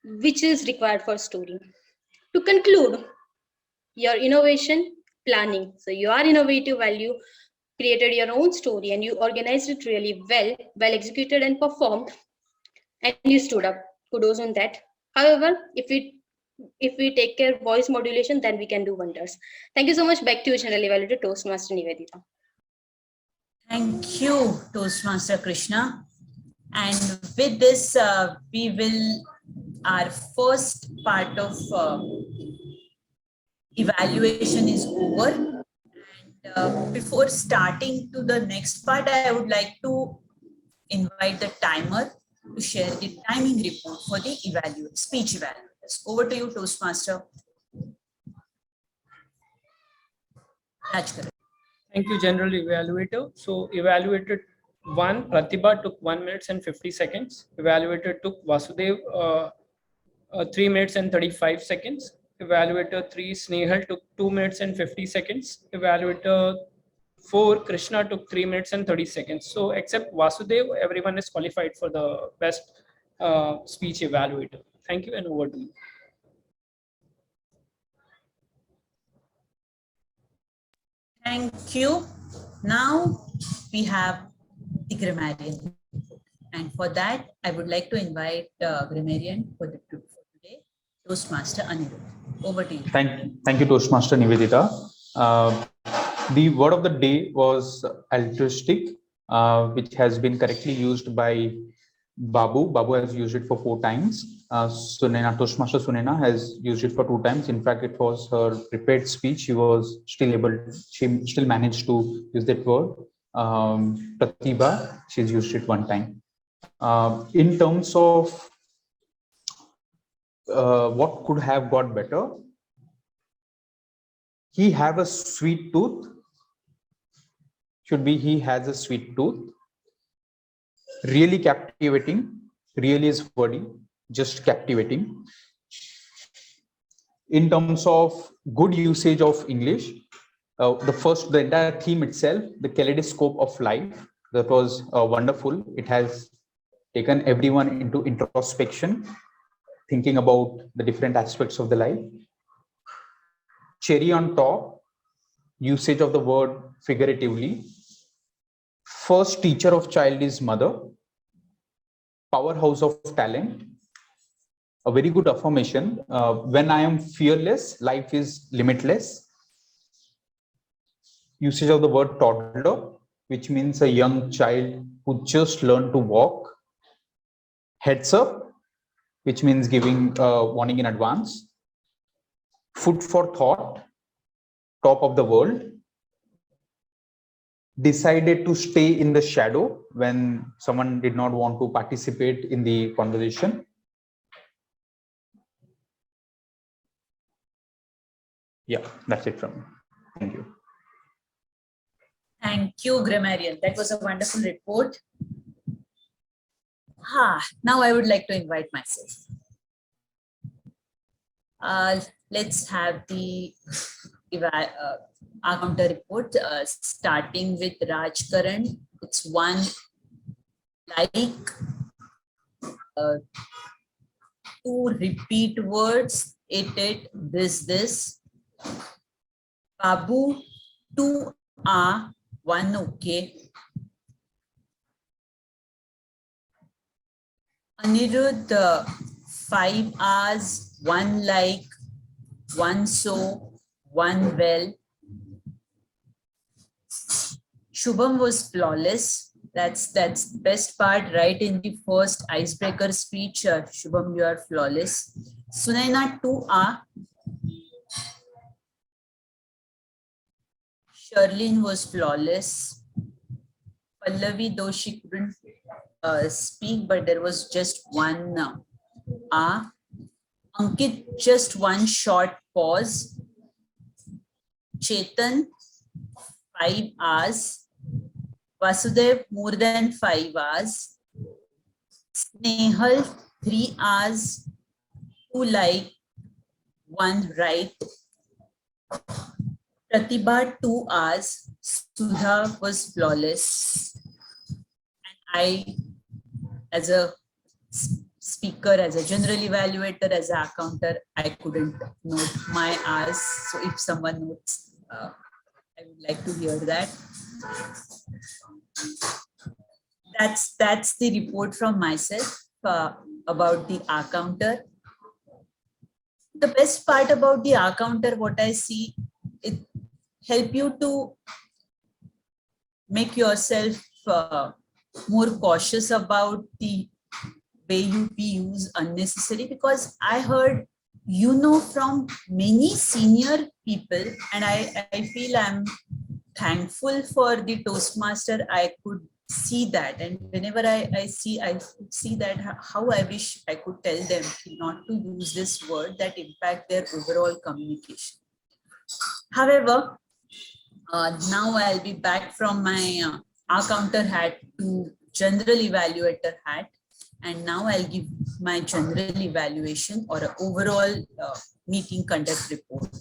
which is required for story. To conclude, your innovation planning. So you are innovative while you created your own story and you organized it really well, well executed and performed, and you stood up. Kudos on that. However, if we take care of voice modulation, then we can do wonders. Thank you so much. Back to you, General Evaluator Toastmaster Nivedita. Thank you, Toastmaster Krishna. And with this, our first part of evaluation is over. And before starting to the next part, I would like to invite the timer to share the timing report for the speech evaluators. Over to you, Toastmaster. Thank you, General Evaluator. So Evaluator 1, Pratibha, took 1 minute and 50 seconds. Evaluator 2, Vasudev, 3 minutes and 35 seconds. Evaluator 3, Snehal, took 2 minutes and 50 seconds. Evaluator 4, Krishna, took 3 minutes and 30 seconds. So except Vasudev, everyone is qualified for the best speech evaluator. Thank you, and over to you. Thank you. Now we have the grammarian. And for that, I would like to invite grammarian for today, Toastmaster Anirudh. Over to you. Thank you, Toastmaster Nivedita. The word of the day was altruistic, which has been correctly used by Babu. Babu has used it for 4 times. Toastmaster Sunena has used it for 2 times. In fact, it was her prepared speech. She still managed to use that word. Pratibha, she's used it 1 time. In terms of what could have got better, he have a sweet tooth. Should be he has a sweet tooth. Really captivating. Really is wordy. Just captivating. In terms of good usage of English, the entire theme itself, the kaleidoscope of life, that was wonderful. It has taken everyone into introspection, thinking about the different aspects of the life. Cherry on top, usage of the word figuratively, First teacher of child is mother. Powerhouse of talent. A very good affirmation. When I am fearless, life is limitless. Usage of the word toddler, which means a young child who just learned to walk. Heads up, which means giving warning in advance. Food for thought, top of the world. Decided to stay in the shadow when someone did not want to participate in the conversation. Yeah, that's it from me. Thank you. Thank you, Grammarian. That was a wonderful report. Now I would like to invite myself. Let's have the counter report, starting with Rajkaran. It's 1 like, 2 repeat words, it, this. Babu, 2 1 okay. Anirudh, 5 hours, 1 like, 1 so, 1 well. Shubham was flawless. That's the best part, right? In the first icebreaker speech, Shubham, you are flawless. Sunaina, 2 Sherlyn was flawless. Pallavi, though she couldn't speak, but there was just 1 Ankit, just 1 short pause. Chetan, 5 hours. Vasudev, more than 5 hours. Snehal, 3 hours, 2 like, 1 right. Pratibha, 2 hours. Sudha was flawless. And I, as a speaker, as a general evaluator, as an accounter, I couldn't note my hours. So if someone notes, I would like to hear that. That's the report from myself about the accounter. The best part about the accounter, what I see, it help you to make yourself more cautious about the way you use unnecessary, because I heard, from many senior people, and I feel I'm thankful for the Toastmaster. I could see that, and whenever I see that how I wish I could tell them not to use this word that impact their overall communication. However, now I'll be back from my accounter hat to general evaluator hat, and now I'll give my general evaluation or an overall meeting conduct report.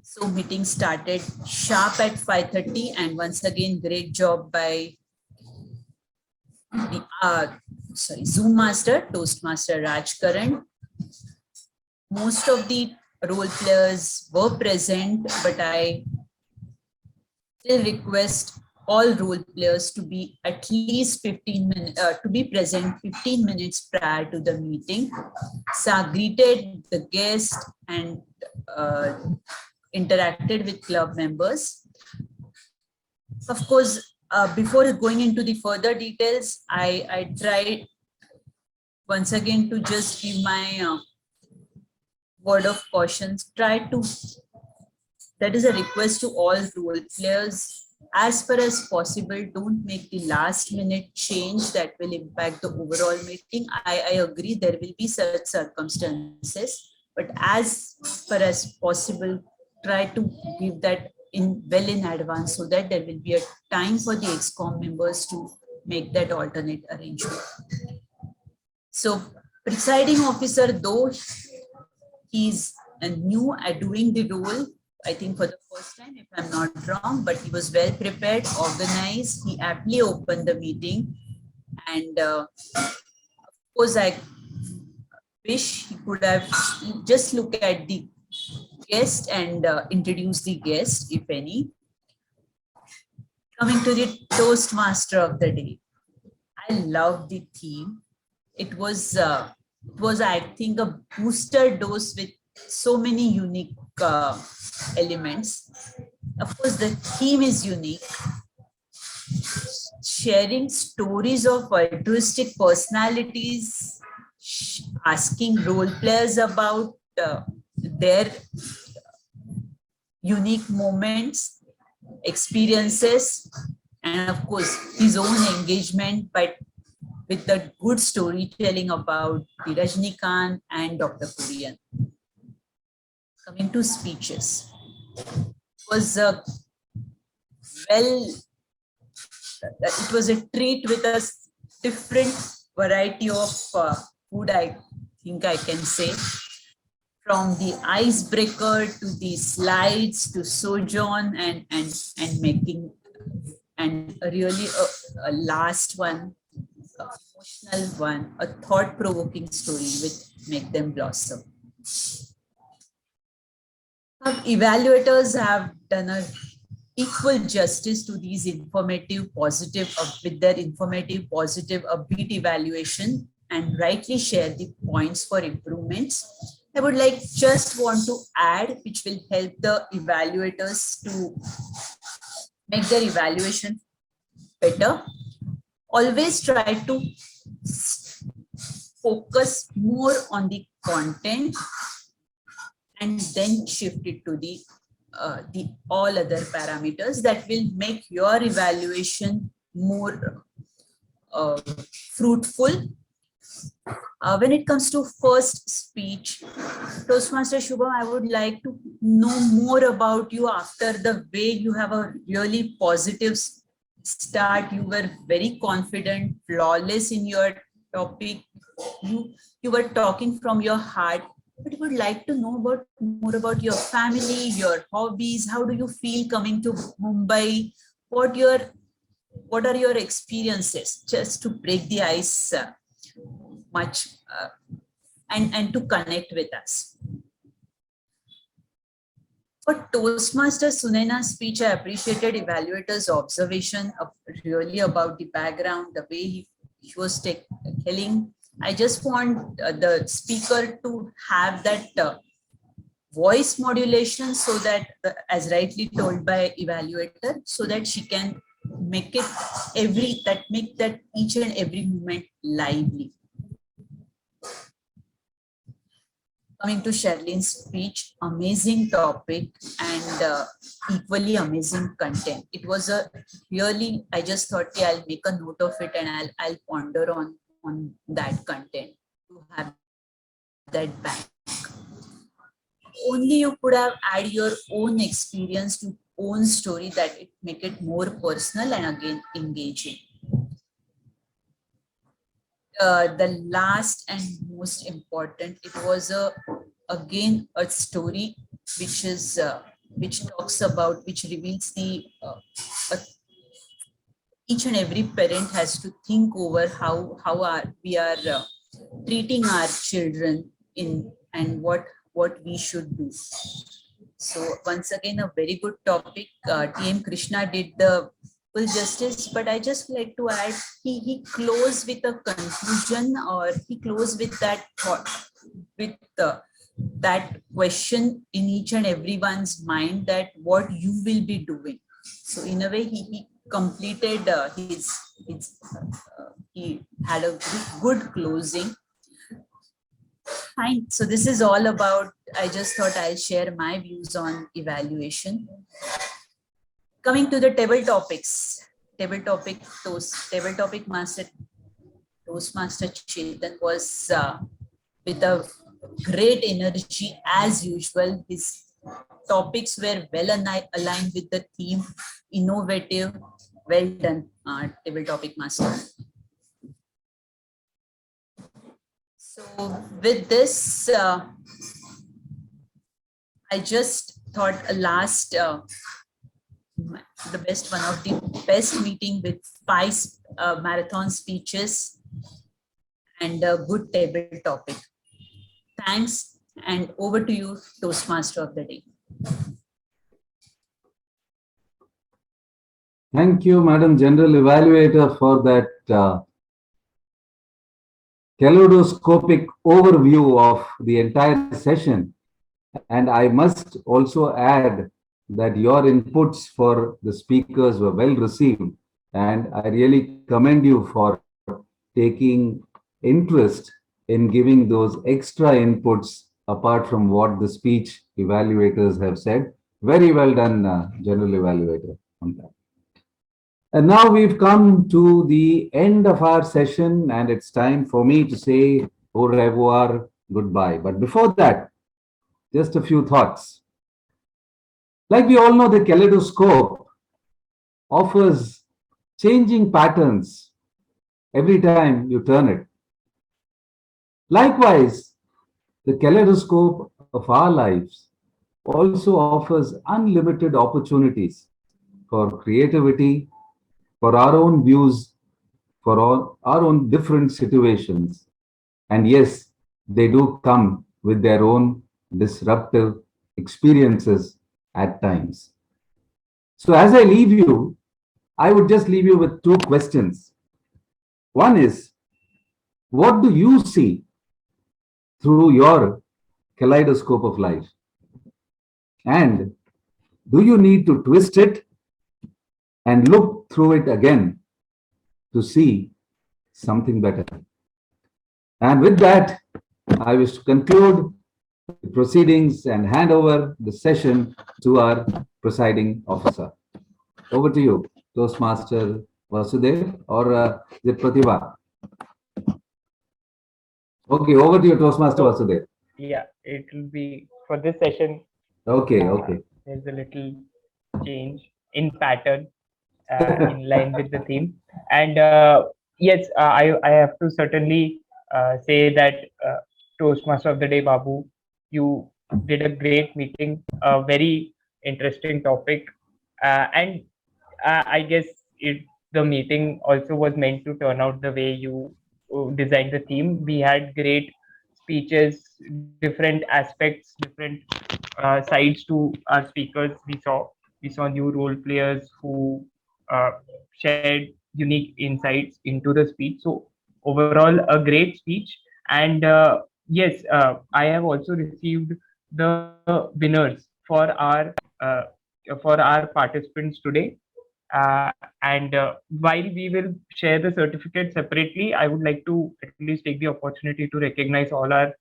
So meeting started sharp at 5:30, and once again, great job by the Zoom master, Toastmaster Rajkaran. Most of the role players were present, but I still request all role players to be at least 15 minutes, to be present 15 minutes prior to the meeting. Sa greeted the guest and interacted with club members. Of course, before going into the further details, I tried once again to just give my word of caution. That is a request to all role players. As far as possible, don't make the last minute change that will impact the overall meeting. I agree there will be such circumstances, but as far as possible, try to give that well in advance so that there will be a time for the ExCom members to make that alternate arrangement. So presiding officer, though he's new at doing the role, I think for the first time, if I'm not wrong, but he was well prepared, organized. He aptly opened the meeting. And of course, I wish he could have just looked at the guest and introduce the guest, if any. Coming to the Toastmaster of the day. I love the theme. It was I think, a booster dose with so many unique elements. Of course, the theme is unique. Sharing stories of altruistic personalities, asking role players about their unique moments, experiences, and of course, his own engagement, but with the good storytelling about the Rajnikant and Dr. Kurian. Coming to speeches, it was a treat with a different variety of food, I think I can say. From the icebreaker to the slides to sojourn and making, and really a last one, emotional one, a thought-provoking story with Make Them Blossom. Evaluators have done a equal justice to these informative, positive, with their informative, positive, upbeat evaluation, and rightly share the points for improvements. I would want to add, which will help the evaluators to make their evaluation better. Always try to focus more on the content and then shift it to the all other parameters that will make your evaluation more fruitful. When it comes to first speech, Toastmaster Shubham, I would like to know more about you after the way you have a really positive start. You were very confident, flawless in your topic. You were talking from your heart. But I would like to know more about your family, your hobbies. How do you feel coming to Mumbai? What are your experiences, just to break the ice much and to connect with us? For Toastmaster Sunaina's speech, I appreciated evaluator's observation of really about the background, the way he was telling. I just want the speaker to have that voice modulation, so that, as rightly told by evaluator, so that she can make it make that each and every moment lively. Coming to Sherlin's speech, amazing topic and equally amazing content. It was a really, I just thought, yeah, I'll make a note of it and I'll ponder on that content to have that back. Only you could have added your own experience to own story that it make it more personal and again engaging. The last and most important, it was again a story which is which talks about, which reveals the each and every parent has to think over how we are treating our children in, and what we should do. So once again, a very good topic. TM Krishna did the full justice, but I just like to add, he closed with a conclusion, or he closed with that thought, with that question in each and everyone's mind, that what you will be doing. So in a way, he completed he had a good closing. Fine. So this is all about, I just thought I'll share my views on evaluation. Coming to the table topics, table topic master Toastmaster Chetan was with a great energy as usual. His topics were well aligned with the theme, innovative. Well done, table topic master. So with this, I just thought a last, one of the best meeting with 5 marathon speeches and a good table topic. Thanks, and over to you, Toastmaster of the day. Thank you, Madam General Evaluator, for that kaleidoscopic overview of the entire session. And I must also add that your inputs for the speakers were well received. And I really commend you for taking interest in giving those extra inputs apart from what the speech evaluators have said. Very well done, General Evaluator, on that. And now we've come to the end of our session, and it's time for me to say au revoir, goodbye. But before that, just a few thoughts. Like we all know, the kaleidoscope offers changing patterns every time you turn it. Likewise, the kaleidoscope of our lives also offers unlimited opportunities for creativity, for our own views, for all our own different situations. And yes, they do come with their own disruptive experiences at times. So as I leave you, I would just leave you with two questions. One is, what do you see through your kaleidoscope of life? And do you need to twist it and look through it again to see something better? And with that, I wish to conclude the proceedings and hand over the session to our presiding officer. Over to you, Toastmaster Vasudev, or is it Pratibha? Okay, over to you, Toastmaster Vasudev. Yeah, it will be for this session. Okay, okay. There's a little change in pattern in line with the theme. And yes, I have to certainly say that Toastmaster of the Day, Babu, you did a great meeting, a very interesting topic. And I guess the meeting also was meant to turn out the way you designed the theme. We had great speeches, different aspects, different sides to our speakers. We saw new role players who shared unique insights into the speech. So overall, a great speech. And yes, I have also received the winners for our participants today. And while we will share the certificate separately, I would like to at least take the opportunity to recognize all our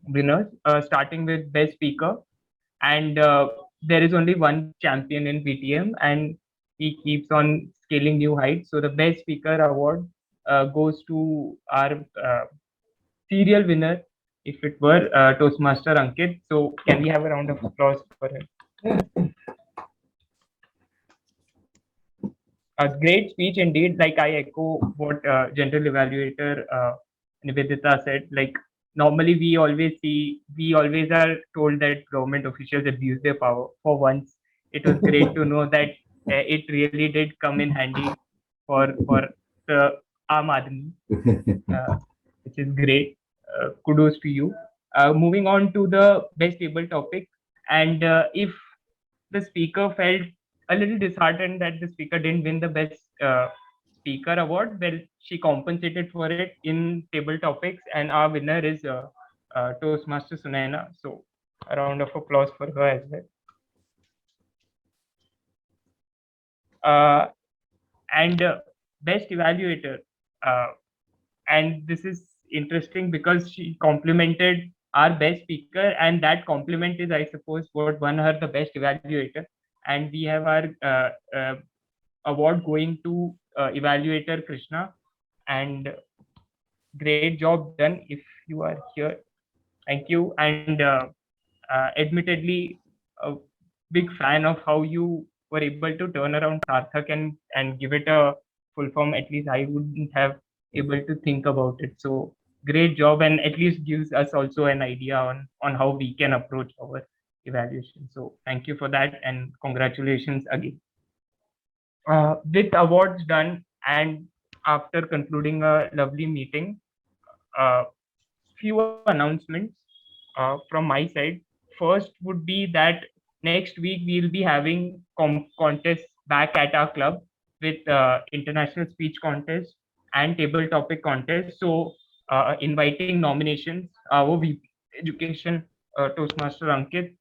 winners, starting with best speaker. And there is only one champion in PTM, and he keeps on scaling new heights. So the best speaker award goes to our serial winner, if it were Toastmaster Ankit. So can we have a round of applause for him? A great speech indeed. Like, I echo what General Evaluator Nivedita said. Like, normally we always are told that government officials abuse their power. For once, it was great to know that it really did come in handy for the Aam Aadmi, which is great. Kudos to you. Moving on to the best table topic, and if the speaker felt a little disheartened that the speaker didn't win the best speaker award, well, she compensated for it in table topics, and our winner is Toastmaster Sunaina. So a round of applause for her as well. And best evaluator, and this is interesting because she complimented our best speaker, and that compliment is, I suppose, what won her the best evaluator. And we have our award going to evaluator Krishna, and great job done. If you are here, thank you. And admittedly, a big fan of how you were able to turn around Sarthak and give it a full form. At least I wouldn't have able to think about it. So great job, and at least gives us also an idea on how we can approach our evaluation. So thank you for that, and congratulations again. With awards done, and after concluding a lovely meeting, few announcements from my side. First would be that next week we'll be having contests back at our club with international speech contest and table topic contest. So inviting nominations, our VP Education Toastmaster Ankit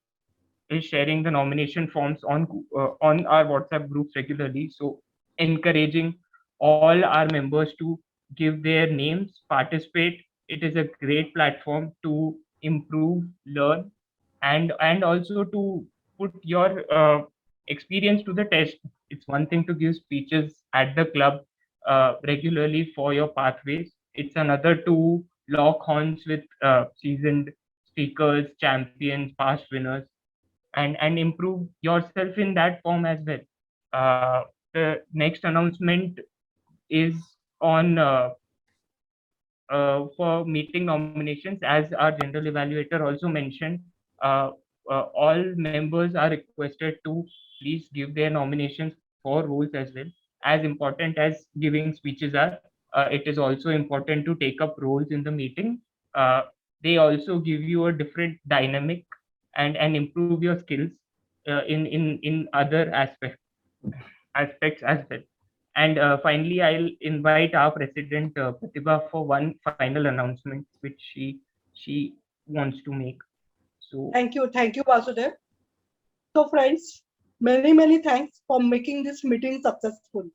is sharing the nomination forms on our WhatsApp groups regularly. So encouraging all our members to give their names, participate. It is a great platform to improve, learn, and also to put your experience to the test. It's one thing to give speeches at the club regularly for your pathways. It's another to lock horns with seasoned speakers, champions, past winners, and improve yourself in that form as well. The next announcement is on for meeting nominations. As our general evaluator also mentioned, all members are requested to please give their nominations for roles as well. As important as giving speeches are, it is also important to take up roles in the meeting. They also give you a different dynamic and improve your skills in other aspects as well. And finally, I'll invite our president Pratibha for one final announcement, which she wants to make. So Thank you, Vasudev. So friends, many thanks for making this meeting successful.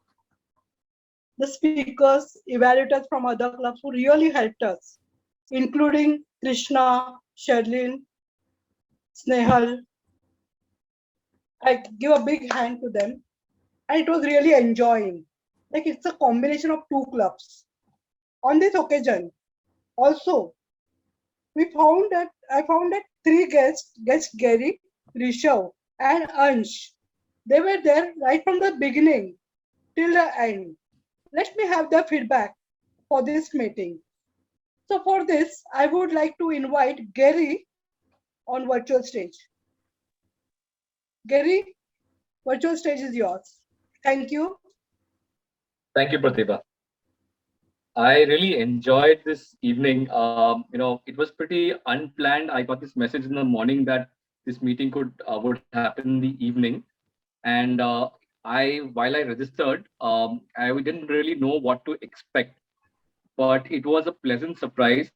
The speakers, evaluators from other clubs who really helped us, including Krishna, Sherlin, Snehal. I give a big hand to them. And it was really enjoying. Like it's a combination of two clubs. On this occasion, also, I found that three guests Gary, Rishav, and Ansh. They were there right from the beginning till the end. Let me have their feedback for this meeting. So for this, I would like to invite Gary on virtual stage. Gary, virtual stage is yours. Thank you. Thank you, Pratibha. I really enjoyed this evening. It was pretty unplanned. I got this message in the morning that this meeting would happen in the evening, and while I registered, I didn't really know what to expect, but it was a pleasant surprise,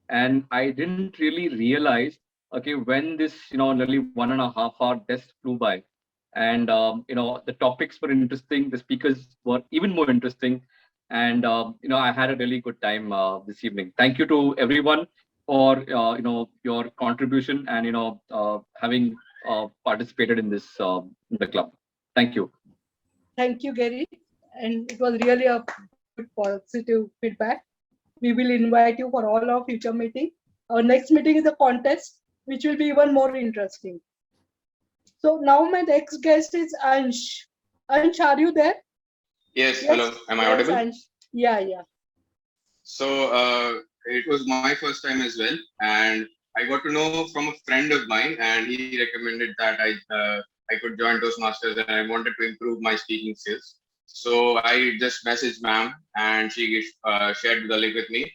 and I didn't really realize, okay, when this nearly 1.5 hour test flew by, and the topics were interesting, the speakers were even more interesting, and I had a really good time this evening. Thank you to everyone for your contribution and having participated in this in the club. Thank you. Thank you, Gary. And it was really a good positive feedback. We will invite you for all our future meeting. Our next meeting is a contest, which will be even more interesting. So now my next guest is Ansh. Ansh, are you there? Yes, hello. Am I audible? Ansh. Yeah. So it was my first time as well, and I got to know from a friend of mine, and he recommended that I could join Toastmasters, and I wanted to improve my speaking skills. So I just messaged ma'am, and she shared the link with me.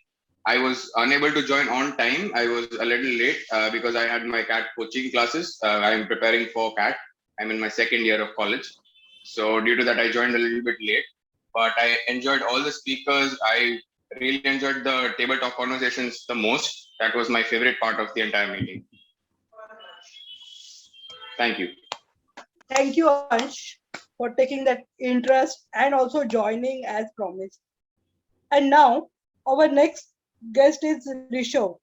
I was unable to join on time. I was a little late because I had my CAT coaching classes. I am preparing for CAT. I'm in my second year of college. So due to that, I joined a little bit late. But I enjoyed all the speakers. I really enjoyed the tabletop conversations the most. That was my favorite part of the entire meeting. Thank you. Thank you, Ansh, for taking that interest and also joining as promised. And now our next guest is Rishav.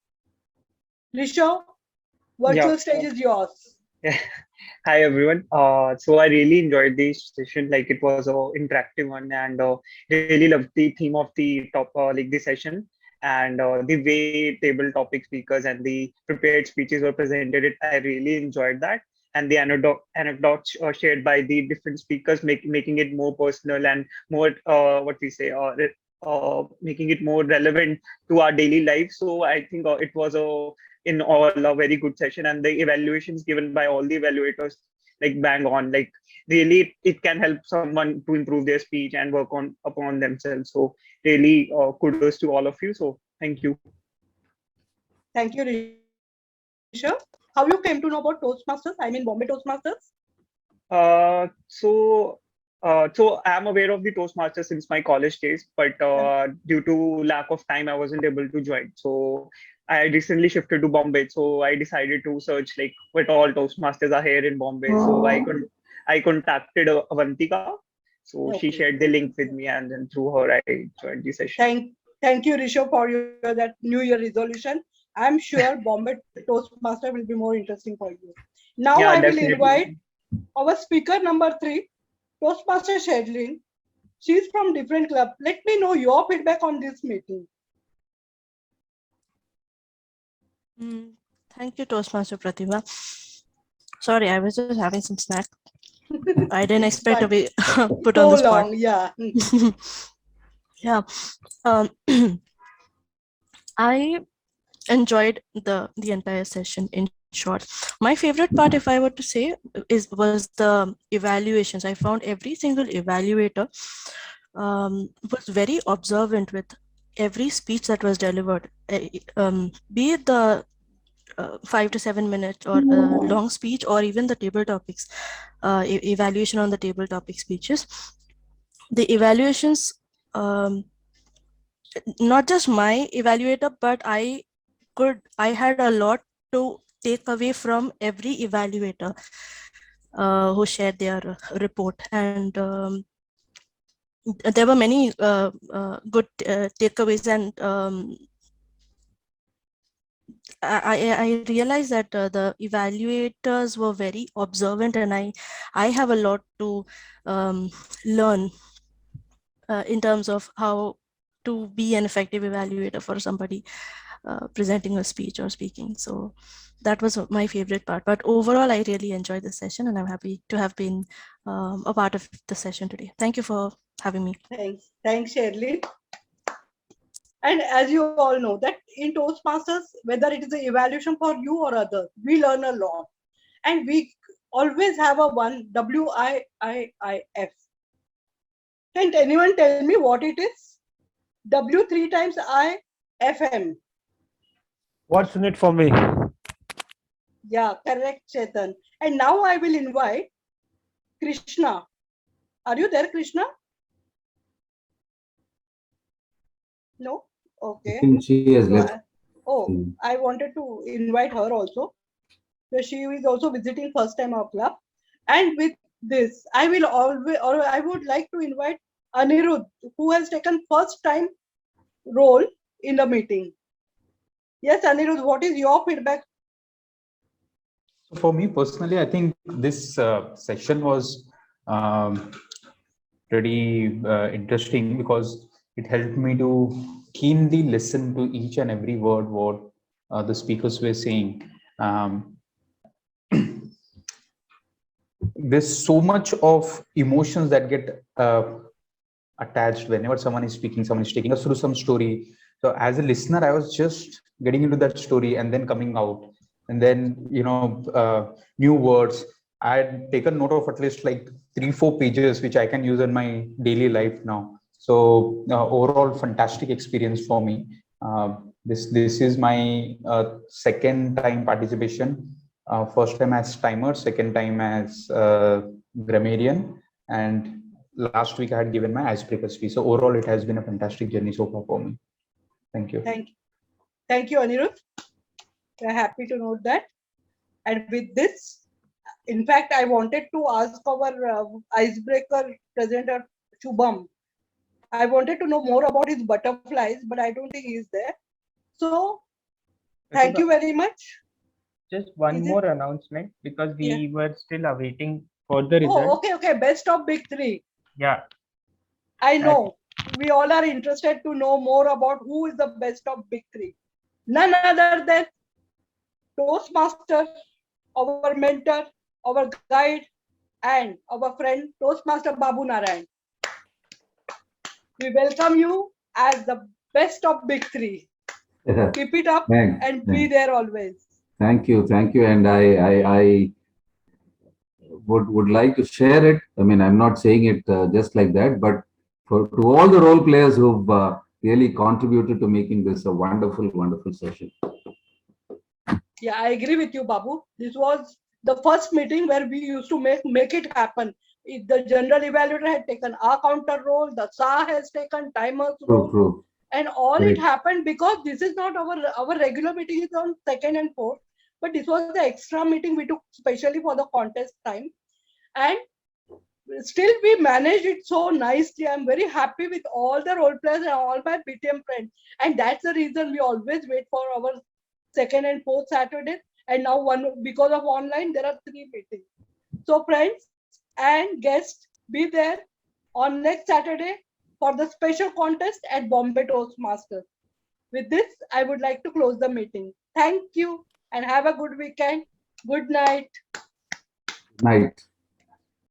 Rishav, virtual stage is yours. Hi everyone. So I really enjoyed this session. Like it was a interactive one, and really loved the theme of the the session, and the way table topic speakers and the prepared speeches were presented. I really enjoyed that, and the anecdotes shared by the different speakers, making it more personal and more making it more relevant to our daily life. So I think it was in all a very good session, and the evaluations given by all the evaluators like bang on. Like really, it can help someone to improve their speech and work upon themselves. So really, kudos to all of you. So thank you. Thank you, Rishav. How you came to know about Toastmasters? I mean, Bombay Toastmasters. So So I'm aware of the Toastmasters since my college days, but due to lack of time, I wasn't able to join. So I recently shifted to Bombay, so I decided to search like what all Toastmasters are here in Bombay. So I contacted Avantika, so she Okay. shared the link with me, and then through her I joined the session. Thank you, Rishabh, for your that New Year resolution. I'm sure Bombay Toastmaster will be more interesting for you. Now Yeah, I will definitely. invite our speaker number 3, Toastmaster Shedlin. She's from different club. Let me know your feedback on this meeting. Thank you, Toastmaster Pratibha. Sorry, I was just having some snack. I didn't expect to be put So on the spot. long, yeah. Yeah. I enjoyed the entire session. In short, my favorite part, if I were to say, was the evaluations. I found every single evaluator was very observant with every speech that was delivered, be it the 5 to 7 minutes or long speech, or even the table topics, evaluation on the table topic speeches. The evaluations, not just my evaluator, but I had a lot to take away from every evaluator who shared their report. And there were many good takeaways, and I realized that the evaluators were very observant, and I have a lot to learn in terms of how to be an effective evaluator for somebody presenting a speech or speaking. So that was my favorite part. But overall, I really enjoyed the session, and I'm happy to have been a part of the session today. Thank you for having me. Thanks, Shirley. And as you all know, that in Toastmasters, whether it is an evaluation for you or others, we learn a lot. And we always have a one WIIIF. Can anyone tell me what it is? W 3 times I, FM. What's in it for me? Yeah, correct, Chetan. And now I will invite Krishna. Are you there, Krishna? No? Okay. I think she has left. I wanted to invite her also. So she is also visiting first time our club. And with this, I would like to invite Anirudh, who has taken first time role in the meeting. Yes, Anirudh, what is your feedback? So for me personally, I think this session was pretty interesting because it helped me to keenly listen to each and every word what the speakers were saying. There's so much of emotions that get attached whenever someone is speaking, someone is taking us through some story. So as a listener, I was just getting into that story and then coming out, and then new words. I had taken note of at least like 3-4 pages which I can use in my daily life now. So overall, fantastic experience for me. This is my second time participation. First time as timer, second time as grammarian, and last week I had given my Icebreaker speech. So overall, it has been a fantastic journey so far for me. Thank you. Thank you, Anirudh. We're happy to know that. And with this, in fact, I wanted to ask our Icebreaker presenter, Shubham. I wanted to know more about his butterflies, but I don't think he is there. So, thank you very much. Just one more announcement, because we were still awaiting for the results. Okay. Best of big 3. Yeah. I know. We all are interested to know more about who is the best of big 3. None other than Toastmaster, our mentor, our guide, and our friend Toastmaster Babu Narayan. We welcome you as the best of big 3. Keep it up and be there always. Thank you, and I would like to share it. I mean, I'm not saying it just like that, but to all the role players who've really contributed to making this a wonderful, wonderful session. Yeah, I agree with you, Babu. This was the first meeting where we used to make it happen. The general evaluator had taken our counter role, the SAR has taken timer's role. True. And all Correct. it happened because this is not our regular meeting is on 2nd and 4th, but this was the extra meeting we took specially for the contest time. And still we managed it so nicely. I'm very happy with all the role players and all my BTM friends. And that's the reason we always wait for our 2nd and 4th Saturday. And now because of online, there are 3 meetings. So friends and guests, be there on next Saturday for the special contest at Bombay Toastmasters. With this, I would like to close the meeting. Thank you and have a good weekend. Good night. Night.